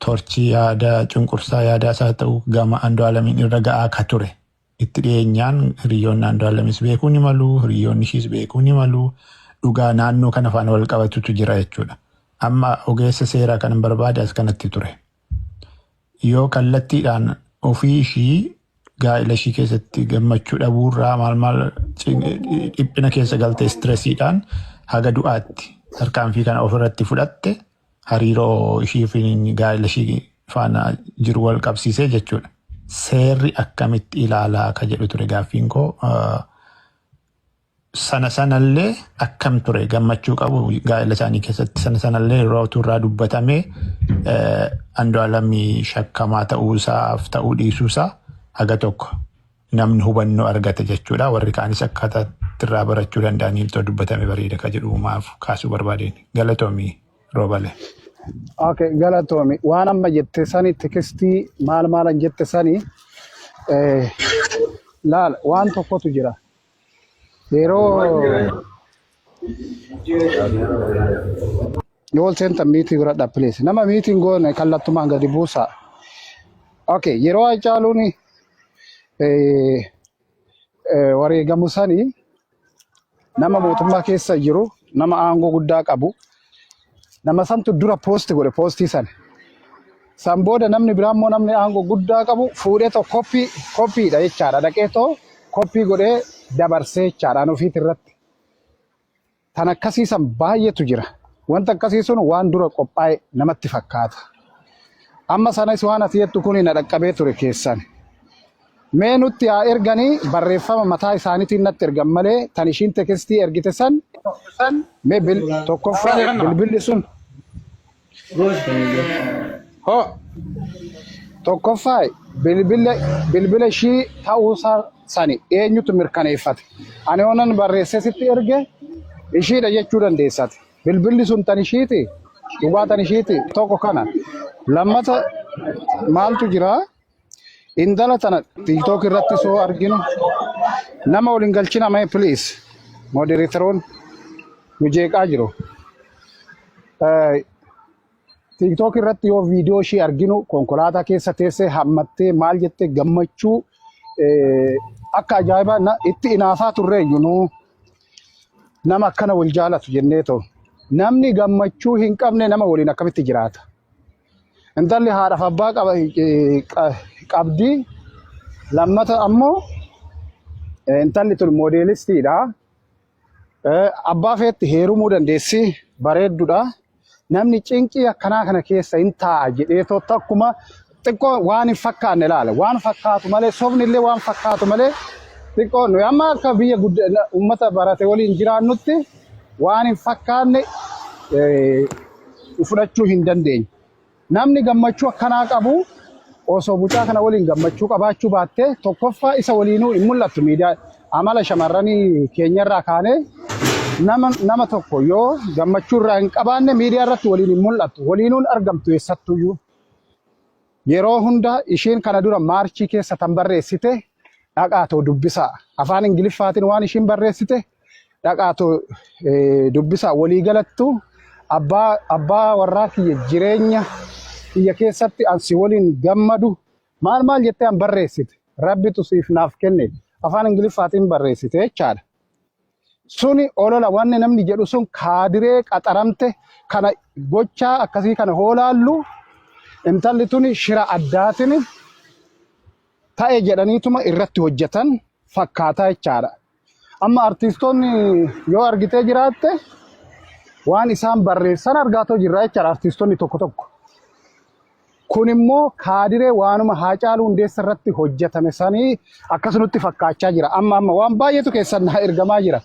Speaker 6: torchii yaadaa cunqursaa yaadaa isaa ta'uu gama Andu'aalamiin irra ga'aa ka ture. Itti dhiyeenyaan hiriyoonni Andu'aalamis beekuu ni malu hiriyoonni ishees beekuu ni malu. Dhugaa naannoo kana faana wal qabatutu jira jechuudha. Amma ogeessa seeraa kan barbaade as kanatti ture. Yoo kallattiidhaan ofii ishii gaa'ela ishii keessatti gammachuu dhabuurraa maal dhiphina keessa galtee stresiidhaan haga du'aatti tarkaanfii kana ofirratti fudhatte hariiroo ishii fi gaa'ela ishii faana jiru wal qabsiisee jechuudha. Seerri akkamitti ilaalaa ka jedhu ture gaaffiin koo. Sanallee akkam ture gammachuu qabu gaa'ela isaanii keessatti sanallee yeroo turraa dubbatamee Andu'aalamii shakkamaa ta'uusaaf ta'uu dhiisuusaa haga tokko namni hubannoo argate jechuudha. Warri kaanis akkaataa irraa barachuu danda'aniif dubbatame bareeda ka jedhu maaf kaasuu barbaadeen. Galatoomii Roobale.
Speaker 4: Okay, galatoomi. Waan amma jette sani tekstii maalan jette sani laal waan tokkotu jira. Yeroo yoo senta meeting godha please. Nama meeting goone kallattumaan gadi buusa. Okay, yeroo Hacaaluun wareegamu sani nama mootummaa keessa jiru nama aangoo guddaa qabu nama santu dura posti godhe postii sana. San booda namni biraammoo namni aangoo guddaa qabu fuudhee to koppiidha jechaadha. Dhaqee to koppii godhee dabarsee jechaadhaan ofiit irratti. Tan akkasiisan baay'eetu jira. Wanta akkasii sun waan dura qophaa'e namatti fakkaata. Amma sanas waan ati jettu kun na dhaqqabee ture keessan. Mee nutti haa erganii barreeffama mataa isaaniitiin natti ergan malee tan ishiin tekstii ergite san mee tokkoffaa bilbilli sun tokkoffaa bilbila ishii ta'uusaa sani eenyutu mirkaneeffate. Ani onan barreessee sitti erge ishiidha jechuu dandeessate. Bilbilli sun tan ishiiti dhugaa tan ishiiti tokko kana. Lammata maaltu jira? Indala tana TikTok irratti soo arginu nama waliin galchina mee please moderatoron nu jeeqaa jiru. TikTok irratti yoo viidiyoo ishii arginu konkolaataa keessa teessee hammattee maal jettee gammachuu akka ajaa'ibaa itti inaafaa turreeyyu nu nama akkana wal jaalatu jennee ta'u namni gammachuu hin qabne nama waliin akkamitti jiraata. Intalli haadhaaf abbaa qabdi lammata ammoo intalli tun moodelistiidha. Abbaa feetti heerumuu dandeessi bareedduudha. Namni cinqii akkanaa kana keessa hin taa'a jedhee tokkuma xiqqoo waan hin fakkaanne ilaala. Waan fakkaatu malee sobni illee waan fakkaatu malee xiqqoo nuyi amma akka biyya uummata barate waliin jiraannutti waan hin fakkaanne fudhachuu hin dandeenye. Namni gammachuu akkanaa qabu osoo bucaa kana waliin gammachuu qabaachuu baatte tokkoffaa isa waliinuu hin mul'attu miidiyaa amala shamarranii keenyarraa kaanee
Speaker 1: nama tokko yoo gammachuu irraa hin qabaanne miidiyaa irratti waliin hin mul'attu waliinuun argamtu eessattuyyuu yeroo hunda ishiin kana dura maarchii keessa tan barreessite dhaqaatoo dubbisaa afaan ingiliffaatiin waan ishiin barreessite dhaqaatoo dubbisaa walii galattu abbaa warraa kiyya jireenya kiyya keessatti ansi waliin gammadu maal jettee an barreessite rabbitu siif naaf kenne afaan ingiliffaatiin barreessite jechaadha. Suni olola wanni namni jedhu sun kaadiree qaxaramte kana gochaa akkasii kana hoolaallu intalli tuni shira addaatiin ta'e jedhaniituma irratti hojjetan fakkaataa jechaadha. Amma artiistoonni yoo argitee jiraatte waan isaan barreessan argaatoo jirra jechaadha artiistoonni tokko. Kun immoo kaadiree waanuma Haacaaluu Hundeessaa irratti hojjetame sanii akkasunutti fakkaachaa jira. Amma waan baay'eetu keessan ergamaa jira.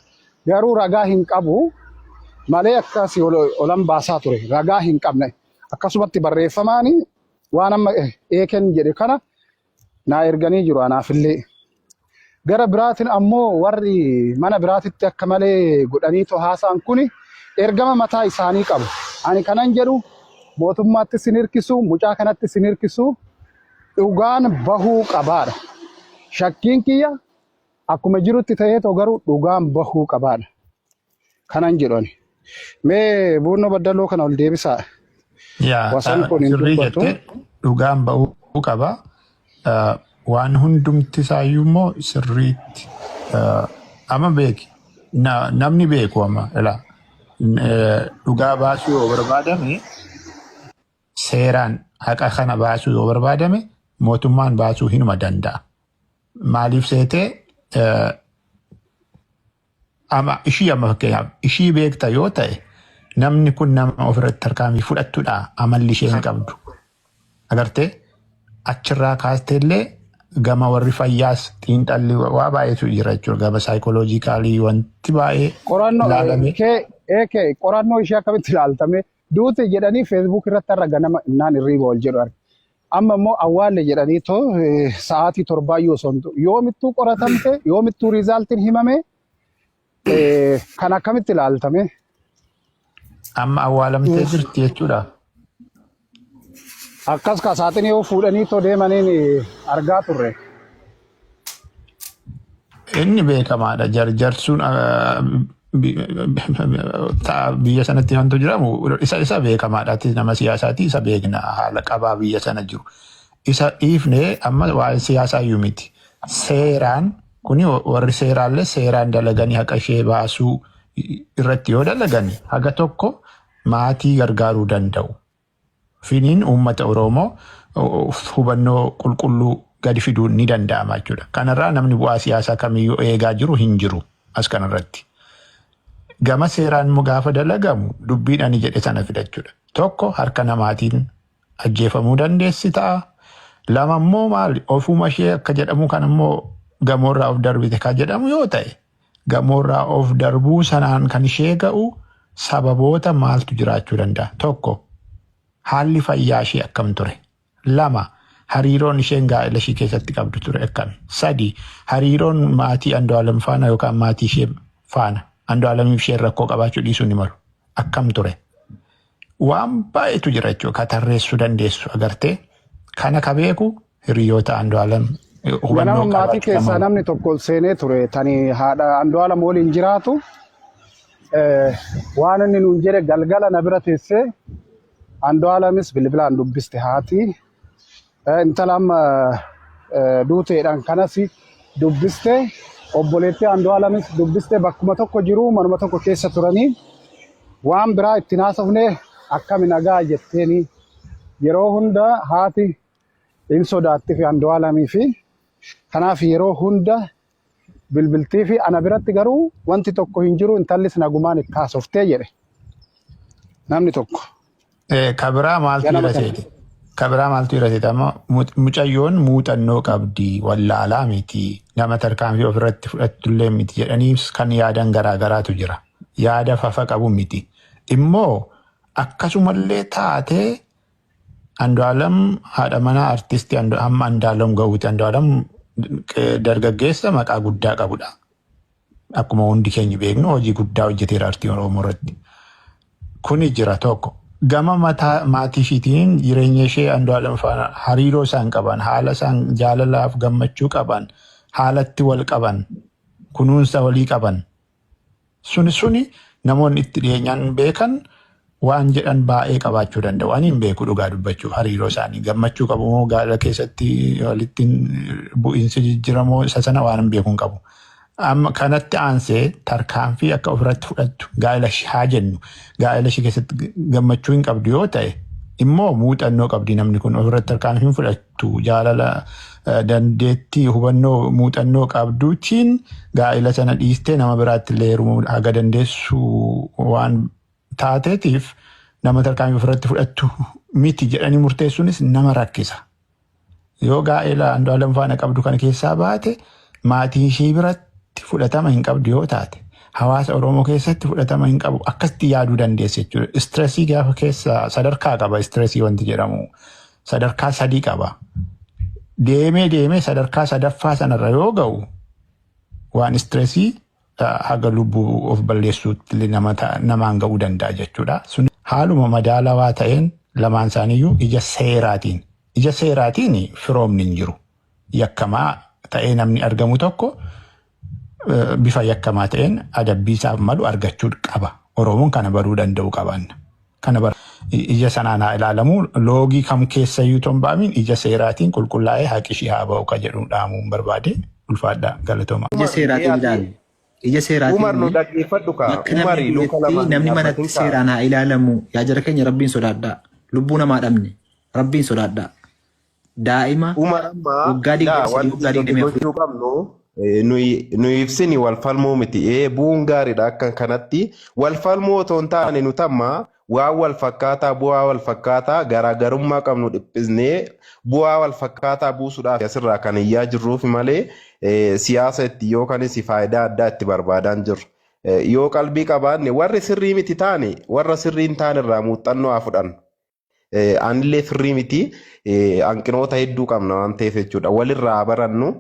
Speaker 1: Garuu ragaa hin qabu malee akkasii olan baasaa ture. Ragaa hin qabne akkasumatti barreeffamaani waan amma eeken jedhe kana naa erganii jiru anaafillee. Gara biraatiin ammoo warri mana biraatitti akka malee godhanii haasa'an kuni ergama mataa isaanii qabu. Ani kanan jedhu mootummaatti sin hirkisu mucaa kanatti sin hirkisu dhugaan bahuu qabaadha. Shakkiin kiyya akkuma jirutti ta'ee garuu dhugaan bahuu qabaadha. Kanan jedhani. Mee buunoo baddaloo kana ol deebisaa. Wasan kun hin dubbatu.
Speaker 6: Dhugaan bahuu qaba. Waan hundumti isaayyuu immoo sirriitti amma beeki namni beeku amma dhugaa baasuu yoo barbaadame seeraan haqa kana baasuu yoo barbaadame mootummaan baasuu hinuma danda'a. Maaliif seetee ama ishii amma fakkeenyaaf ishii beekta yoo ta'e namni kun nama ofirratti tarkaanfii fudhattudha amalli ishee hin qabdu. Agartee achirraa kaasteellee gama warri fayyaas xiinxalli waa baay'eetu jira jechuudha. Gama saayikooloojikaalii wanti baay'ee
Speaker 1: qorannoo ishee akkamitti ilaaltame duute jedhanii feesbuuk irratti har'a ganama innaan irriiba ol jedhu arge. Amma immoo awwaalle jedhanii sa'aatii 7 yoomittuu qoratamte yoomittuu riizaaltiin himame kan akkamitti ilaaltame.
Speaker 6: Amma awwaalamtee jirti jechuudha.
Speaker 1: Akkas saaxiin yoo fuudhanii deemaniin argaa turre.
Speaker 6: Inni beekamaadha. Jarjarsuun biyya sanatti wanto jiramu isa beekamaadha. Nama siyaasaati isa beekna haala qabaa biyya sana jiru. Isa dhiifnee amma waa'ee siyaasaa iyyuu miti. Seeraan kuni warri seeraallee seeraan dalaganii haqa ishee baasuu irratti yoo dalaganii haga tokko maatii gargaaruu danda'u. Finiin uummata Oromoo hubannoo qulqulluu gadi fiduu ni danda'ama jechuudha. Kanarraa namni bu'aa siyaasaa kamiyyuu eegaa jiru hin jiru as kanarratti. Gama seeraan immoo gaafa dalagamu dubbiidhaan jedhe sana fidachuudha. Tokko harka namaatiin ajjeefamuu dandeessi ta'a. Lama immoo maali ofuma ishee akka jedhamu kan immoo gamoorraa of darbite kan jedhamu yoo ta'e gamoorraa of darbuu sanaan kan ishee ga'u sababoota maaltu jiraachuu danda'a. Tokko haalli fayyaa ishee akkam ture. Lama hariiroon isheen gaa'ela ishee keessatti qabdu ture akkami. Sadi hariiroon maatii Andu'aalem faana yookaan maatii ishee faana Andu'aalemiif isheen rakkoo qabaachuu dhiisuu ni malu. Akkam ture. Waan baay'eetu jira jechuudha. Ka tarreessuu dandeessu agartee. Kana ka beeku hiriyoota Andu'aalem
Speaker 1: hubannoo maatii keessaa namni tokko seenee ture. Tani haadha Andu'aalem waliin jiraatu waan inni nuun jedhe galgala na bira teessee Andu'aalemis bilbilaan dubbiste haati. Intala amma duuteedhaan kanas dubbiste obboleettii Andu'aalemis dubbiste bakkuma tokko jiru manuma tokko keessa turanii waan biraa itti naasofne akkami nagaa jetteeni yeroo hunda haati hin sodaatti fi Andu'aalemii fi kanaaf yeroo hunda bilbiltii fi ana biratti garuu wanti tokko hin jiru intallis nagumaan itti haasoftee jedhe namni tokko.
Speaker 6: Kabiraa maaltu irratti amma mucayyoon muuxannoo qabdi wallaalaa miti nama tarkaanfii ofirratti fudhattullee miti jedhaniis kan yaadan garaagaraatu jira. Yaada fafa qabu miti. Immoo akkasumallee taatee Andu'aalem haadha manaa artistii amma Andu'aalem ga'uuti. Andu'aalem dargaggeessa maqaa guddaa qabudha. akkuma hundi keenya beeknu hojii guddaa hojjeteera artii Oromoo irratti. Kuni jira tokko. Gama maatii isheetiin jireenya ishee Andu'aalem faana hariiroo isaan qaban, haala isaan jaalalaaf gammachuu qaban, haalatti wal qaban, kunuunsa walii qaban. Suni namoonni itti dhiyeenyaan beekan waan jedhan baay'ee qabaachuu danda'u. Ani hin beeku dhugaa dubbachuu hariiroo isaanii gammachuu qabu moo gaala keessatti walitti bu'iinsi jijjiiramoo isa sana waan hin beeku hin qabu. Amma kanatti aansee tarkaanfii akka ofirratti fudhattu gaa'ela haa jennu gaa'ela ishee keessatti gammachuu hin qabdu yoo ta'e immoo muuxannoo qabdi namni kun ofirratti tarkaanfii hin fudhattu jaalala dandeettii hubannoo muuxannoo qabduutiin gaa'ela sana dhiistee nama biraatti illee heerumuu haga dandeessu waan taateetiif nama tarkaanfii ofirratti fudhattu miti jedhanii murteessuunis nama rakkisa. Yoo gaa'ela Andu'aalem faana qabdu kana keessaa baate maatii ishee biratti fudhatama hin qabdu yoo taate hawaasa Oromoo keessatti fudhatama hin qabu akkasitti yaaduu dandeessa jechuudha. Istireesii gaafa keessa sadarkaa qaba. Istireesii wanti jedhamu sadarkaa 3 qaba. Deemee sadarkaa 3ffaa sanarra yoo ga'u waan istireesii haga lubbuu of balleessuutti namaan ga'uu danda'a jechuudha. Sun haaluma madaalawaa ta'een lamaan isaaniiyyuu ija seeraatiin firoomni hin jiru. Yakkamaa ta'ee namni argamu tokko bifa yakkamaa ta'een adabbii isaaf malu argachuu qaba. Oromoon kana baruu danda'u qaban. Ija sanaan haa ilaalamu loogii kam keessayyuu tombaamin ija seeraatiin qulqullaa'ee haqishii haa ba'u ka jedhu dhaamuun barbaade ulfaadha galatooma.
Speaker 7: Ija seeraatiin ilaalu. Ija seeraatiin akka namni manatti seeraan haa ilaalamu. Yaa jara keenya rabbiin sodaadhaa. Lubbuu namaa dhabne rabbiin sodaadhaa. Daa'ima waggaa 20
Speaker 2: nuyi ibsini wal falmuu miti bu'uun gaariidha akka kanatti wal falmuu otoo hin taane nutamma waan wal fakkaataa bu'aa wal fakkaataa garaagarummaa qabnu dhiphisnee bu'aa wal fakkaataa buusuudhaaf asirraa kan iyyaa jirruuf malee siyaasa itti yookanis faayidaa addaa itti barbaadaan jirru. Yoo qalbii qabaanne warri sirrii miti taane warra sirrii hin taane irraa muuxannoo haa fudhannu. Anillee sirrii miti hanqinoota hedduu qabna waan ta'eef jechuudha walirraa barannu.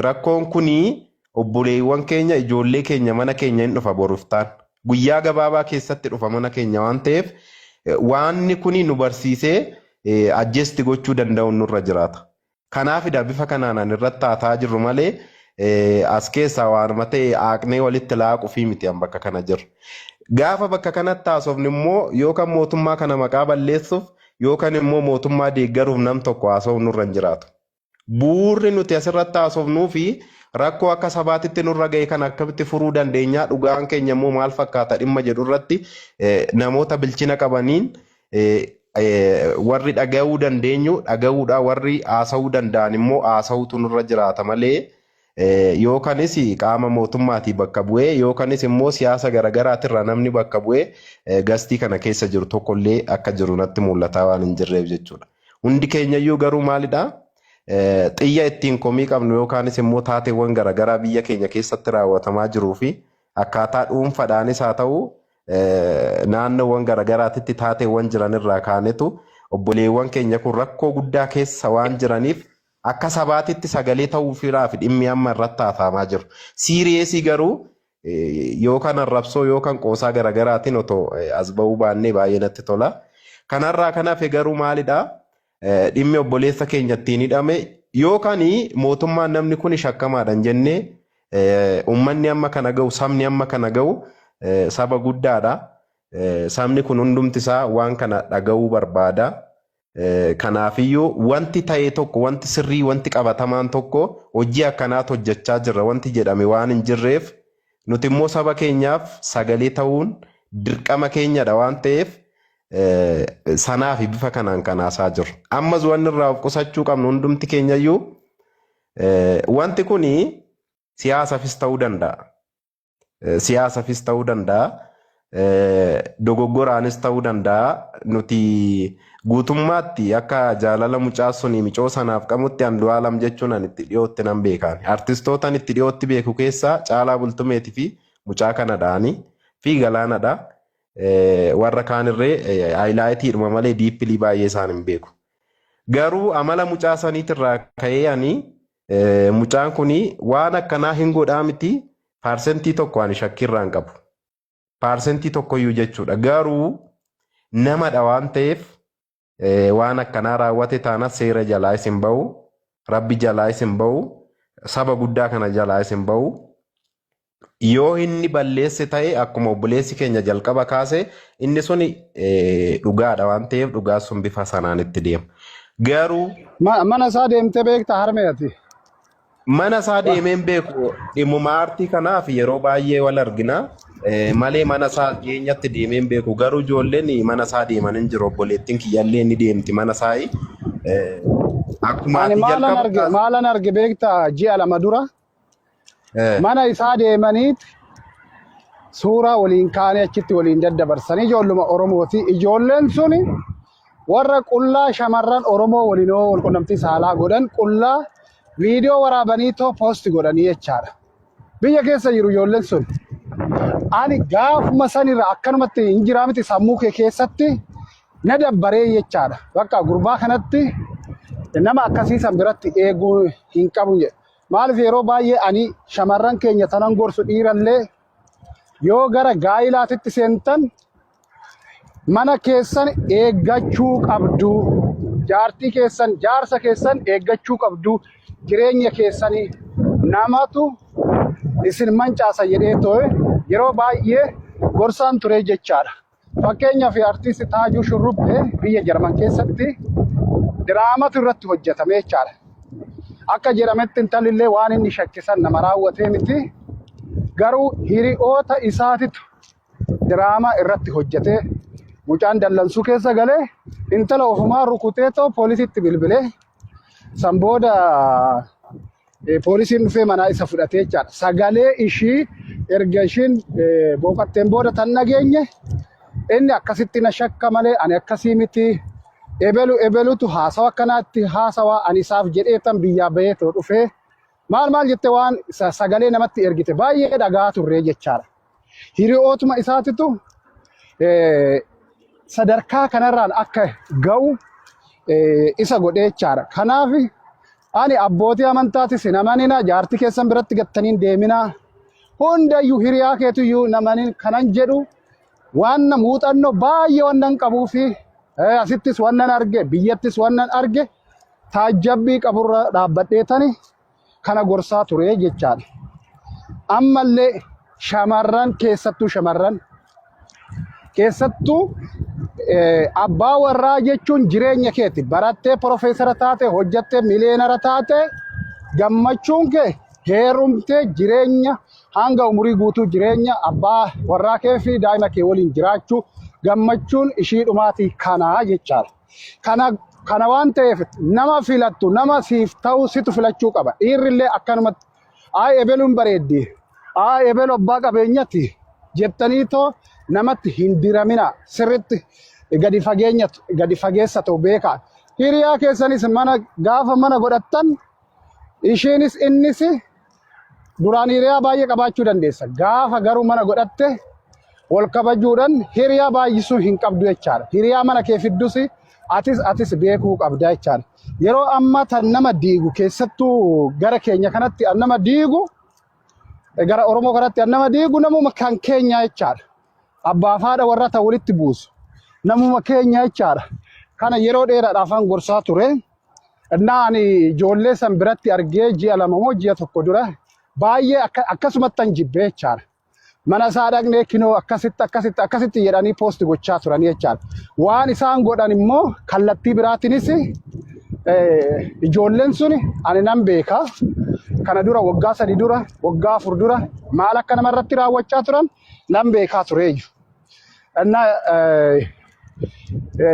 Speaker 2: Rakkoon kunii obboleewwan keenya ijoollee keenya mana keenya hin dhufa boruftaan guyyaa gabaabaa keessatti dhufa mana keenya waan ta'eef waanni kunii nu barsiisee ajjeesti gochuu danda'u nurra jiraata. Kanaafidha bifa kanaan irratti haataa jirru malee as keessaa waanuma ta'e aaqnee walitti laaquufii miti an bakka kana jiru. Gaafa bakka kanatti haasofni immoo yookaan mootummaa kana maqaa balleessuuf yookaan immoo mootummaa deeggaruuf nam tokko haasofnu nurra hin jiraatu. Bu'uurri nuti asirratti haasofnuu fi rakkoo akka sabaatitti nurra ga'e kan akkamitti furuu dandeenyaa dhugaan keenya immoo maal fakkaata dhimma jedhu irratti namoota bilchina qabaniin warri dhaga'uu dandeenyu dhaga'uudha warri haasa'uu danda'an immoo haasa'uutu nurra jiraata malee yookaanis qaama mootummaatii bakka bu'ee yookaanis immoo siyaasa garaagaraatirra namni bakka bu'ee gastii kana keessa jiru tokkollee akka jiru natti mul'ataa waan hin jirreef jechuudha. Hundi keenyayyuu garuu maalidhaa? Xiyya ittiin komii qabnu yookaanis immoo taateewwan garaagaraa biyya keenya keessatti raawwatamaa jiruu fi akkaataa dhuunfaadhaanis haa ta'u naannoowwan garaagaraatitti taateewwan jiran irraa kaanetu obboleewwan keenya kun rakkoo guddaa keessa waan jiraniif akka sabaatitti sagalee ta'uufiidhaaf dhimmi amma irratti haasa'amaa jiru. Siiriyeesii garuu yookaan arrabsoo yookaan qoosaa garaagaraatiin otoo as ba'uu baannee baay'ee natti tola. Kanarraa kan hafe garuu maalidhaa? Dhimmi obboleessa keenya ittiin hidhame yookaan mootummaan namni kun shakkamaadhaan jennee uummanni amma kana ga'u sabni amma kana ga'u saba guddaadha. Sabni kun hundumti isaa waan kana dhaga'uu barbaada. Kanaafiyyuu wanti ta'e tokko wanti sirrii wanti qabatamaan tokko hojii akkanaatu hojjechaa jirra wanti jedhame waan hin jirreef nuti immoo saba keenyaaf sagalee ta'uun dirqama keenyadha waan ta'eef sanaaf bifa kanaan kan haasaa jiru. Ammas wanni irraa of qusachuu qabnu hundumti keenyayyuu wanti kun siyaasafis ta'uu danda'a. Siyaasafis ta'uu danda'a. Dogoggoraanis ta'uu danda'a. Nuti guutummaatti akka jaalala mucaa suni micoo sanaaf qabutti Andu'aalem jechuun an itti dhiyootti nan beekaan. Artistootaan itti dhiyootti beeku keessaa Caalaa Bultumeetii fi mucaa kanadhaanii fi Galaanadha. Warra kaanirree haayilaayitiidhuma malee diippilii baay'ee isaan hin beeku. Garuu amala mucaa saniitirraa ka'ee ani mucaan kun waan akkanaa hin godhaa miti Paarsentii tokko ani shakkirraan qabu. Paarsentii tokkoyyuu jechuudha. Garuu namadha waan ta'eef waan akkanaa raawwate taana seera jalaa isin ba'u, rabbi jalaa isin ba'u, saba guddaa kana jalaa isin ba'u. Yoo inni balleesse ta'e akkuma obboleessi keenya jalqaba kaase inni suni dhugaadha waan ta'eef dhugaa sun bifa sanaan itti deema. Garuu
Speaker 1: mana isaa deemtee beektaa harmee ati?
Speaker 2: mana isaa deemeen beeku dhimmuma aartii kanaaf yeroo baay'ee wal argina. Malee mana isaa keenyatti deemeen beeku garuu ijoolleen mana isaa deeman hin jiru obboleettiin kiyyallee ni deemti mana isaa. Akkuma
Speaker 1: Ani maalan arge beektaa ji'a lama dura mana isaa deemaniit suuraa waliin kaanee achitti waliin daddabarsanii ijoolluma Oromooti. Ijoolleen suni warra qullaa shamarran Oromoo waliinoo wal qunnamtii saalaa godhan qullaa viidiyoo waraabanii too poosti godhanii jechaadha. Biyya keessa jiru ijoolleen sun. Ani gaafuma sanirra akkanumatti hin jiraa miti sammuu kee keessatti na dabbaree jechaadha. Bakka gurbaa kanatti nama akkasiisan biratti eeguu hin qabu jedha. Maaliif yeroo baay'ee ani shamarran keenya tanan gorsu dhiirallee yoo gara gaa'ilaatitti seentan mana keessan eeggachuu qabdu. Jaartii keessan jaarsa keessan eeggachuu qabdu. Jireenya keessanii namatu isin mancaasa jedhee too'e yeroo baay'ee gorsaan ture jechaadha. Fakkeenyaaf artiist Taajuu Shurrubbee biyya Jarman keessatti diraamatu irratti hojjetame jechaadha. Akka jedhametti intalillee waan inni shakkisan nama raawwatee miti. Garuu hiriyoota isaatitu diraamaa irratti hojjetee mucaan dallansuu keessa galee intala ofumaa rukutee too poolisitti bilbilee san booda poolisiin dhufee manaa isa fudhatee jechaadha. Sagalee ishii erga ishiin booqatteen booda tan nageenye inni akkasitti na shakka malee ani akkasii miti. Ebelutu haasawa akkanaatti haasawaa ani isaaf jedhee tan biyyaa bahee too dhufee maal jettee waan sagalee namatti ergite baay'ee dhagaa turree jechaadha. Hiriyootuma isaatitu sadarkaa kanarraan akka ga'u isa godhee jechaadha. Kanaaf ani abbootii amantaatis namanina jaartii keessan biratti gattaniin deemina hundayyuu hiriyaa keetuyyuu namanin kanan jedhu waan muuxannoo baay'ee wannan qabuufi asittis wannan arge biyyattis wannan arge taajjabbii qaburra dhaabbadheetani kana gorsaa ture jechaadha. Ammallee shamarran keessattuu abbaa warraa jechuun jireenya keeti. Barattee profeesara taate, hojjattee miliyeenara taate gammachuun kee heerumtee jireenya hanga umurii guutuu jireenya abbaa warraa kee fi daa'ima kee waliin jiraachuu gammachuun ishii dhumaatii kanaa jechaadha. Kana waan ta'eef nama filattu nama siif ta'u situ filachuu qaba. Dhiirrillee akkanumatti ebeluun bareeddi, ebelu abbaa qabeenyatti jettanii too namatti hin diramina. Sirritti gadi fageessa ta'u beekaa. Hiriyaa keessanis gaafa mana godhattan ishiinis innis duraan hiriyaa baay'ee qabaachuu dandeessa. Gaafa garuu mana godhatte wal kabajuudhaan hiriyaa baay'isuu hin qabdu jechaadha. Hiriyaa mana kee fiddus atis beekuu qabda jechaadha. Yeroo ammaa tan nama diigu keessattuu gara keenya kanatti nama diigu gara Oromoo kanatti nama diigu namuma kan keenya jechaadha. Abbaa fi haadha warra ta'u walitti buusu namuma keenya jechaadha. Kana yeroo dheeraadhaafan gorsaa ture. Ani ijoollee san biratti argee ji'a lama moo ji'a tokko dura baay'ee akkasumattan jibbee jechaadha. Mana isaa dhaqnee kinoo akkasitti jedhanii poosti gochaa turanii jechaadha. Waan isaan godhan immoo kallattii biraatiinis ijoolleen suni ani nan beekaa. Kana dura waggaa 3 dura waggaa 4 dura maal akka namarratti raawwachaa turan nan beekaa tureeyyu.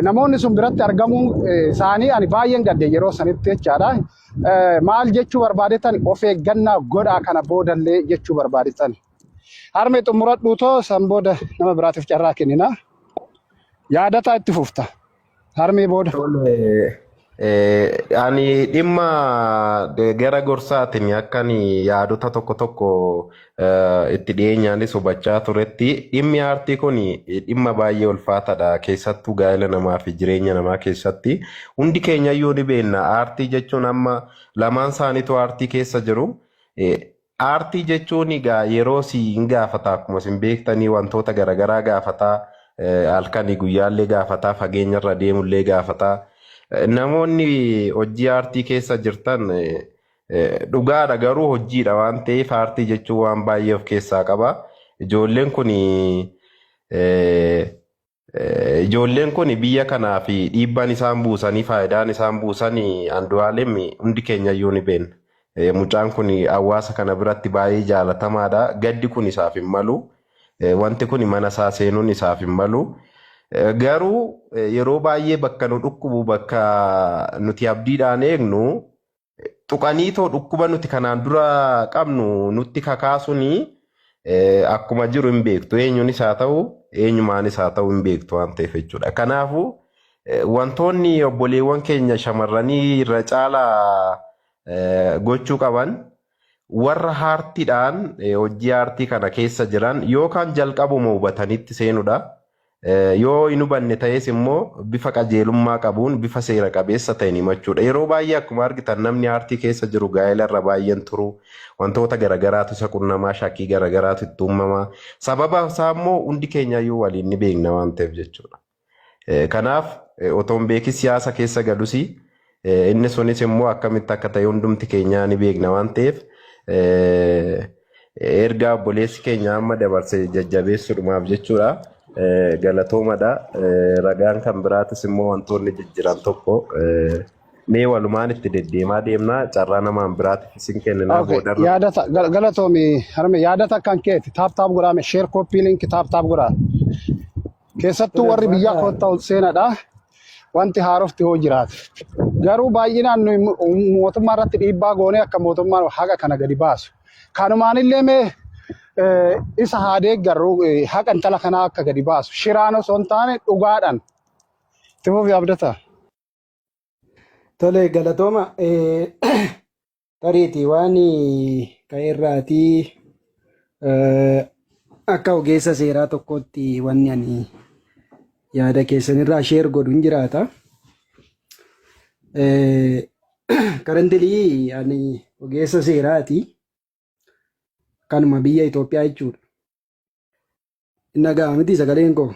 Speaker 1: Namoonni sun biratti argamuun isaanii ani baay'een gadde yeroo sanitti jechaadha. Maal jechuu barbaadetan of eeggannaa godhaa kana boodallee jechuu barbaadetan. Harmee xumuradhuu too san booda nama biraatiif carraa kennina. Yaadataa itti fufta. Harmee booda.
Speaker 2: Ani dhimma gara gorsaatiin akkan yaadota tokko itti dhiyeenyaanis hubachaa turetti dhimmi aartii kun dhimma baay'ee ulfaataadha keessattuu gaa'ela namaa fi jireenya namaa keessatti hundi keenya iyyuu ni beekna aartii jechuun amma lamaan isaaniitu aartii keessa jiru aartii jechuun egaa yeroo si hin gaafata akkuma isin beektanii wantoota garaagaraa gaafataa halkanii guyyaallee gaafataa fageenyarra deemullee gaafataa namoonni hojii aartii keessa jirtan dhugaadha garuu hojiidha waan ta'eef aartii jechuun waan baay'ee of keessaa qaba. Ijoolleen kun biyya kanaa fi dhiibbaan isaan buusanii faayidaan isaan buusanii Andu'aalem hundi keenya iyyuu ni beekna. Mucaan kun hawaasa kana biratti baay'ee jaalatamaadha. Gaddi kun isaaf hin malu. Wanti kun mana isaa seenuun isaaf hin malu. Garuu yeroo baay'ee bakka nu dhukkubu bakka nuti abdiidhaan eegnu tuqanii too dhukkuba nuti kanaan dura qabnu nutti kakaasuni akkuma jiru hin beektu. Eenyuunis haa ta'u eenyumaanis haa ta'u hin beektu waan ta'eef jechuudha. Kanaafuu wantoonni obboleewwan keenya shamarranii irra caalaa gochuu qaban warra aartiidhaan hojii aartii kana keessa jiran yookaan jalqabuma hubatanitti seenuudha. Yoo hin hubanne ta'es immoo bifa qajeelummaa qabuun bifa seera qabeessa ta'een himachuudha. Yeroo baay'ee akkuma argitan namni aartii keessa jiru gaa'ela irra baay'een turu wantoota garagaraatu isa qunnamaa shakkii garagaraatu itti uumamaa. Sababa isaa immoo hundi keenya iyyuu waliin ni beekna waan ta'eef jechuudha. Kanaaf otoo hin beekin siyaasa keessa galusi inni sunis immoo akkamitti akka ta'e hundumti keenyaa ni beekna waan ta'eef ergaa obboleessi keenya amma dabarse jajjabeessuudhumaaf jechuudha. Galatoomadha. Ragaan kan biraatis immoo wantoonni jijjiiran tokko mee walumaan itti deddeemaa deemnaa carraa namaan biraatiif isin kennina boodarra.
Speaker 1: Yaadata galatoomi harme yaadata kan keeti taap godhaame sheer kooppii linki taap godhaa. Keessattuu warri biyya kottaa ol seenadha. Wanti haarofti hoo jiraate. Garuu baay'inaan mootummaa irratti dhiibbaa goonee akka mootummaan haqa kana gadi baasu. Kanumaanillee mee isa haadee garuu haqa intala kanaa akka gadi baasu. Shiraan osoo hin taane dhugaadhaan. Tifuuf yaabdata.
Speaker 5: Tole galatooma tariitii waan ka'eerraatii akka ogeessa seeraa tokkotti wanni ani yaada keessanirraa sheer godhu hin jiraata. Karantilii ani ogeessa seeraati. Kanuma biyya Itoophiyaa jechuudha. Inni nagaa miti sagaleen koo.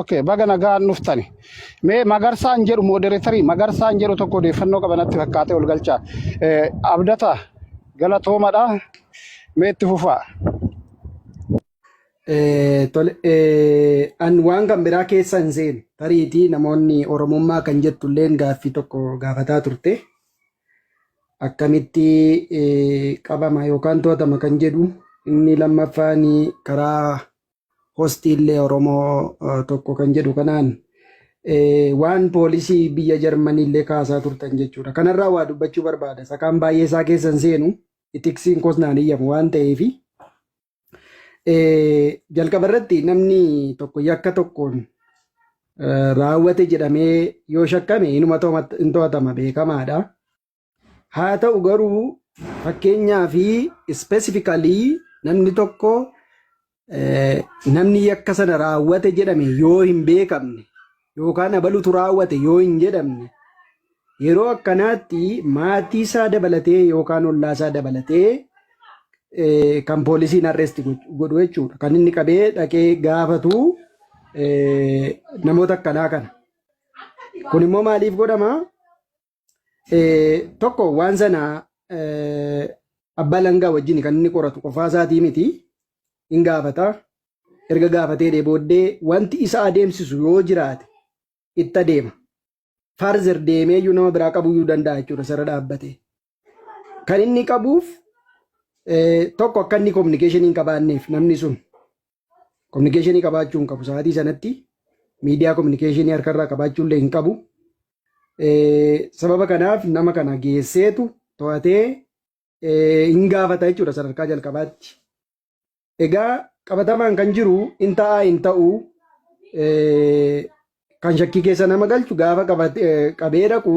Speaker 1: Okay. Baga nagaan nuftani. Mee Magarsaan jedhu modereetarii Magarsaan jedhu tokko odeeffannoo qabanatti fakkaatee ol galchaa. Abdata galatoomadha. Mee itti fufaa.
Speaker 5: An waan kan biraa keessa hin seenu tariitii namoonni Oromummaa kan jettulleen gaaffii tokko gaafataa turte. Akkamitti qabama yookaan to'atama kan jedhu inni lammaffaan karaa hostiillee Oromoo tokko kan jedhu kanaan waan poolisii biyya Jarmaniillee kaasaa turtan jechuudha. Kanarraa waa dubbachuu barbaada. Sakaan baay'ee isaa keessa hin seenu itiksiin kosnaan iyyamu waan ta'eef jalqaba irratti namni tokko yakka tokkoon raawwate jedhamee yoo shakkame inuma hin to'atama beekamaadha. Haa ta'u garuu fakkeenyaa fi ispeesifikalii namni tokko namni yakka sana raawwate jedhame yoo hin beekamne yookaan abalutu raawwate yoo hin jedhamne yeroo akkanaatti maatii isaa dabalatee yookaan ollaa isaa dabalatee kan poolisiin arresti godhu jechuudha. Kan inni qabee dhaqee gaafatu namoota akkanaa kana. Kun immoo maaliif godhama? Tokko waan sana abbaa langaa wajjin kan inni qoratu qofaa isaatii miti hin gaafata. Erga gaafatee booddee wanti isa adeemsisu yoo jiraate itti adeema. Farzer deemee iyyuu nama biraa qabuu danda'a jechuudha sarara dhaabbatee. Kan inni qabuuf tokko akka inni kominikeeshinii hin qabaanneef namni sun kominikeeshinii qabaachuu hin qabu sa'aatii sanatti miidiyaa kominikeeshinii harkarraa qabaachuullee hin qabu. Sababa kanaaf nama kana geesseetu to'atee hin gaafata jechuudha sadarkaa jalqabaatti. Egaa qabatamaan kan jiru hin ta'aa hin ta'uu kan shakkii keessa nama galchu gaafa qabee dhaqu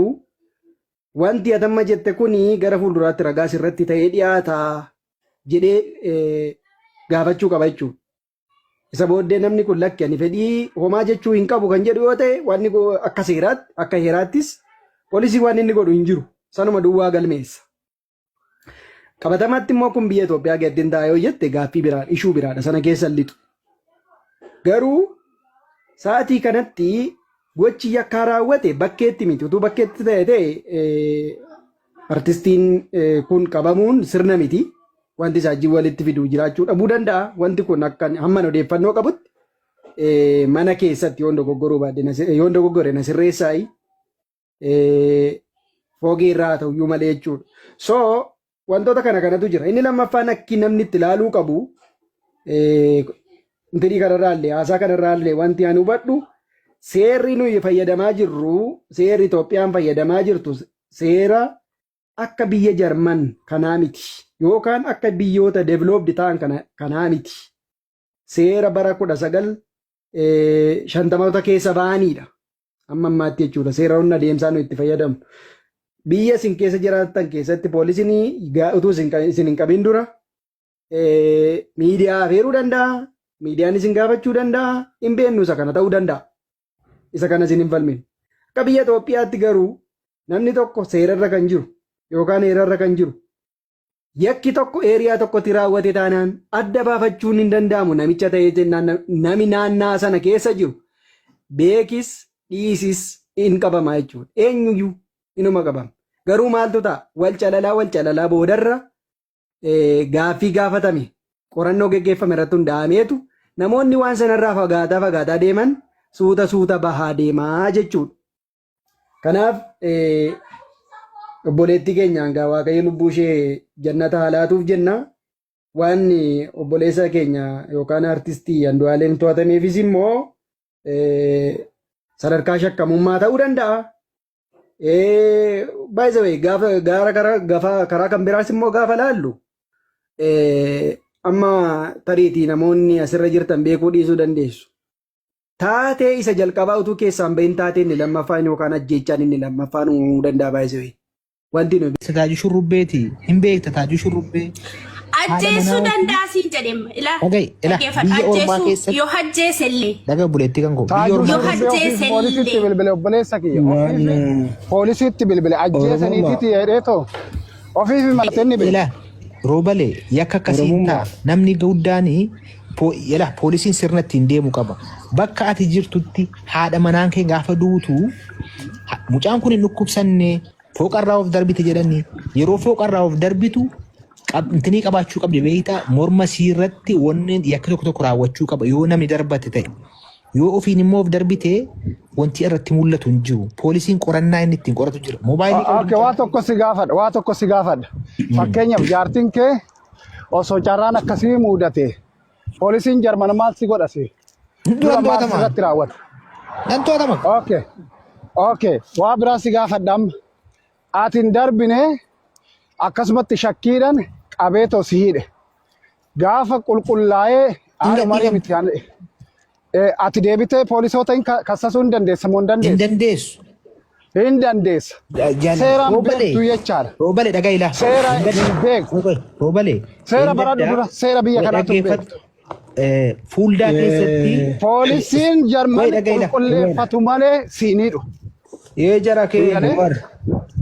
Speaker 5: wanti atamma jette kuni gara fuulduraatti ragaas irratti ta'ee dhiyaata jedhee gaafachuu qaba jechuudha. Isa booddee namni kun lakki ani fedhii homaa jechuu hin qabu kan jedhu yoo ta'e wanni akka seeraatti akka heeraattis poolisii waan inni godhu hin jiru sanuma duwwaa galmeessa. qabatamatti immoo kun biyya Itoophiyaa gaddin taa'ee hojjette gaaffii biraa ishuu biraadha sana keessa lixu. Garuu sa'aatii kanatti gochi yakkaa raawwate bakkeetti miti utuu bakkeetti ta'e artistiin kun qabamuun sirna miti. Wanti isaa wajjin walitti fiduu jiraachuu dhabuu danda'a. Wanti kun akka hamma odeeffannoo qabutti mana keessatti yoon dogoggoruu baadde yoon dogoggore na sirreessaayi foogii irraa ta'uyyuu malee jechuudha. So wantoota kanatu jira. Inni lammaffaan akki namni itti ilaaluu qabu intirii kanarraallee haasaa kanarraallee wanti ani hubadhu seerri nuyi fayyadamaa jirru seerri Itoophiyaan fayyadamaa jirtu seera akka biyya Jarman kanaa miti. Yookaan akka biyyoota developed ta'an kanaa miti. Seera bara 1950 keessa ba'anidha. Amma ammaatti jechuudha. Seera humna adeemsaa nuyi itti fayyadamu. Biyya isin keessa jiraatan keessatti poolisiin utuu isin hin qabin dura miidiyaa afeeruu danda'a. Miidiyaan isin gaafachuu danda'a. Hin beeknu isa kana ta'uu danda'a. Isa kana isin hin falmin. Akka biyya Itoophiyaatti garuu namni tokko seerarra kan jiru yookaan heerarra kan jiru. Yakki tokko eeriyaa tokkotti raawwate taanaan adda baafachuun hin danda'amu namicha ta'ee nami naannaa sana keessa jiru beekis dhiisis hin qabama jechuudha. Eenyuyyuu inuma qabama. Garuu maaltu ta'a? Wal calalaa boodarra gaaffii gaafatame qorannoo geggeeffame irratti hundaa'ameetu namoonni waan sanarraa fagaataa deeman suuta bahaa deemaa jechuudha. Kanaaf obboleettii keenyaan gaa waaqayyo lubbuu ishee jannata haalaatuuf jenna. Waan obboleessa keenya yookaan artistii Andu'aalem to'atameefis immoo sadarkaa shakkamummaa ta'uu danda'a. By the way karaa kan biraas immoo gaafa laallu amma tariitii namoonni asirra jirtan beekuu dhiisuu dandeessu. Taatee isa jalqabaa utuu keessaan bahin taatee inni lammaffaan yookaan ajjeechaan inni lammaffaan uumamuu danda'a by the way. Wanti nuyi
Speaker 7: tajaajila shurrubbeeti hin beekta tajaajila shurrubbee
Speaker 8: ajjeesuu danda'a siin jedhama
Speaker 7: biyya ormaa keessatti
Speaker 8: yoo ajjeesellee
Speaker 7: daga buleetti kan
Speaker 8: yoo ajjeesellee
Speaker 1: poolisiitti bilbile obboleessa kiyya poolisiitti bilbile ajjeesaniitiiti jedheetoo ofiifi maltenni
Speaker 7: ila roobalee yakka akkasiin ta'a namni guddaan poolisiin sirna ittiin deemu qaba bakka ati jirtutti haadha manaan kee gaafa duutu mucaan kun hin dhukkubsanne fooqarraa of darbite jedhanii yeroo fooqarraa of darbitu intinii qabaachuu qabdi beektaa morma siirratti wanni yakka tokko raawwachuu qaba yoo namni darbate ta'e yoo ofiin immoo of darbite wanti irratti mul'atu hin jiru poolisiin qorannaa inni ittiin qoratu jira moobaayilii
Speaker 1: waa tokko si gaafadha fakkeenyaaf jaartiin kee osoo carraan akkasii muudate poolisiin Jarman maal si godhase dura maal irratti raawwata
Speaker 7: nan to'atama
Speaker 1: okay waa biraa si gaafadha atin darbine akkasumatti shakkiidhaan qabeetoo si hidhe gaafa qulqullaa'ee haadha miti ati deebitee poolisoota kassasuu hin dandeessa moo hin dandeessu? Hin dandeessa. Seeraan beektu jechaadha.
Speaker 7: Roobalee dhagaa ilaa.
Speaker 1: Seera hin beektu.
Speaker 7: Roobalee.
Speaker 1: Seera baradhu dura seera biyya kanaatu hin beektu.
Speaker 7: Fuuldaa keessatti.
Speaker 1: Poolisiin Jarman qulqulleeffatu malee siin hidhu.
Speaker 7: Yoo jara kee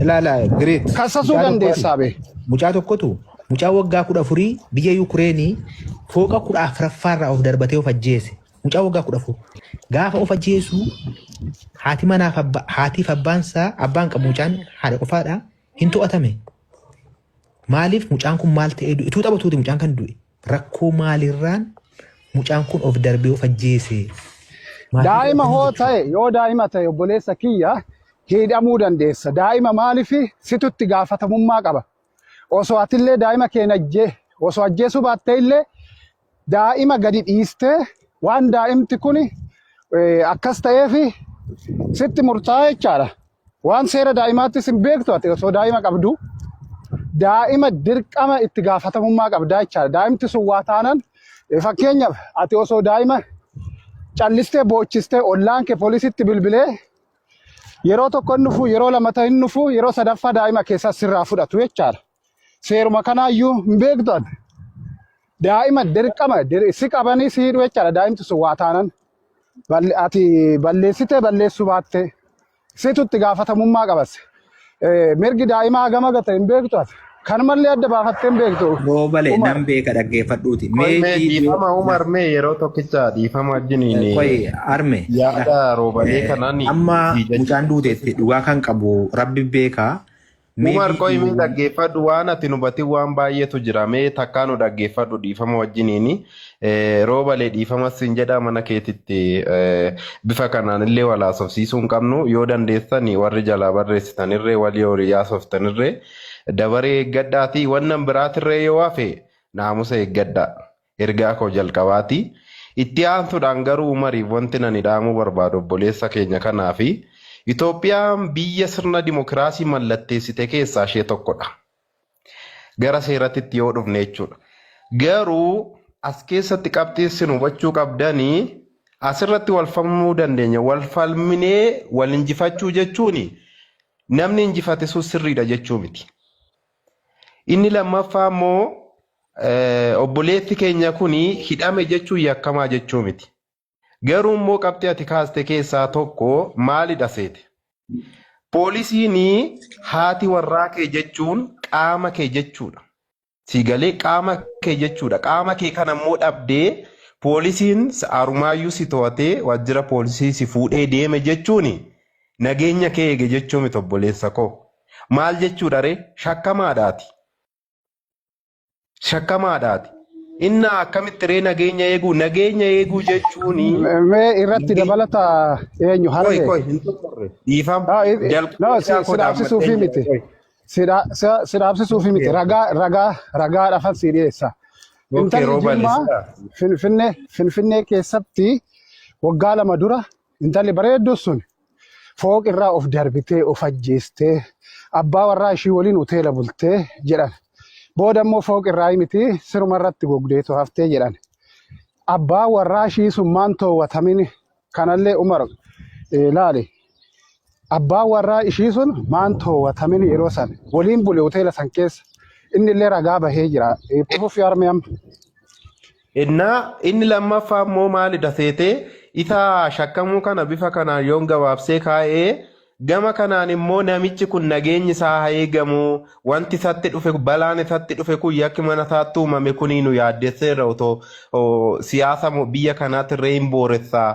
Speaker 7: ilaala great.
Speaker 1: Kassasuu dandeessaa bee.
Speaker 7: Mucaa tokkotu mucaa waggaa 14 biyya Yukureenii fooqa 14 of darbatee of ajjeese. Mucaa waggaa 14 gaafa of ajjeesu haati manaaf haatiif abbaan qabu mucaan haadha qofaadha hin to'atame. Maaliif mucaan kun maal ta'ee du'e? Ituu taphatuuti mucaan kan du'e. Rakkoo maalirraan mucaan kun of darbee of ajjeese.
Speaker 1: Daa'ima hoo ta'e yoo daa'ima ta'e obboleessa kiyya hidhamuu dandeessa. Daa'ima maaliif situtti gaafatamummaa qaba. Osoo atillee daa'ima keenya osoo ajjeesuu baattee illee daa'ima gadi dhiistee waan daa'imti kun akkas ta'eef sitti murtaa'e jechaadha. Waan seera daa'imaattis hin beektu ati osoo daa'ima qabdu daa'ima dirqama itti gaafatamummaa qabdaa jechaadha. Daa'imti sun waa taanan fakkeenyaaf ati osoo daa'ima callistee boochistee ollaan kee poolisitti bilbilee yeroo tokko hin dhufu yeroo lamata hin dhufu yeroo sadaffaa daa'ima keessaa sirraa fudhatu jechaadha. Seeruma kanaayyuu hin beektu ati. Daa'ima dirqama si qabanii si hidhu jechaadha. Daa'imti sun waa taanan ati balleessitee balleessuu baattee situtti gaafatamummaa qabas. Mirgi daa'imaa gama gata hin beektu ati. Kan malee adda baafattee hin beektu.
Speaker 7: Roobale nan beeka dhaggeeffadhuuti.
Speaker 2: Mee dhiifama Umar mee yeroo tokkicha dhiifama wajjiniin
Speaker 7: Koy arme.
Speaker 2: yaada roobalee kanaan
Speaker 7: Amma mucaan duuteetti dhugaa kan qabu rabbi beeka.
Speaker 2: Umar koy mee dhaggeeffadhu waan ati nubatii waan baay'eetu jira mee takkaa nu dhaggeeffadhu dhiifama wajjiniin roobalee dhiifama siin jedha mana keetitti bifa kanaan illee walaasofsiisuu hin qabnu yoo dandeessani warri jalaa barreessitanirree walii horii yaasoftanirree dabaree eeggadhaati wannan biraatirree yoo hafe naamusa eeggadhaa ergaa koo jalqabaati itti aantuudhaan garuu Umariif wanti nani dhaamuu barbaadu obboleessa keenya kanaafi Itoophiyaan biyya sirna dimokiraasii mallatteessite keessaa ishee tokkodha. Gara seeratti yoo dhufne jechuudha. Garuu as keessatti qabxiin hubachuu qabdanii asirratti wal falmuu dandeenya. Wal falminee wal injifachuu jechuun namni injifate sun sirriidha jechuu miti. Inni lammaffaa immoo obboleessi keenya kuni hidhame jechuun yakkamaa jechuu miti. Garuu immoo qabxii ati kaaste keessaa tokko maalidha seete? Poolisiin haati warraa kee jechuun qaama kee jechuudha. Sigalee qaama kee jechuudha. Qaama kee kana immoo dhabdee poolisiin arumaayyuu si to'atee waajjira poolisii si fuudhee deeme jechuun nageenya kee eege jechuu miti obboleessa koo. Maal jechuudha ree? Shakkamaadhaati. Shakkamaadhaati. Inna akkamitti ree nageenya eeguu jechuun
Speaker 1: Mee irratti dabalata eenyu harree?
Speaker 2: koy hin tokkorre dhiifama
Speaker 1: Sidaabsisuufi miti. Sidaabsisuufi miti. Ragaa dhafan si dhiyeessa. Intalli Jimmaa Finfinnee keessatti waggaa 2 dura intalli bareedduu sun fooq irraa of darbitee of ajjeestee abbaa warraa ishii waliin hoteela bultee jedhan. Booda immoo fooq irraa miti siruma irratti gogdeetu haftee jedhan. Abbaa warraa ishii sun maan toowwatamin kanallee Umar laale. Abbaa warraa ishii sun maan toowwatamin yeroo san waliin bule hoteela san keessa inni illee ragaa bahee jira. Fufuuf yaarmeem.
Speaker 2: Inni lammaffaa immoo maalidha seete isa shakkamuu kana bifa kanaan yoon gabaabsee kaa'ee gama kanaan immoo namichi kun nageenyi isaa haa eegamu wanti isatti dhufe balaan isatti dhufe kun yakki mana isaatti uumame kuni nu yaaddeesseerra otoo siyaasa biyya kanaatti irree hin booressaa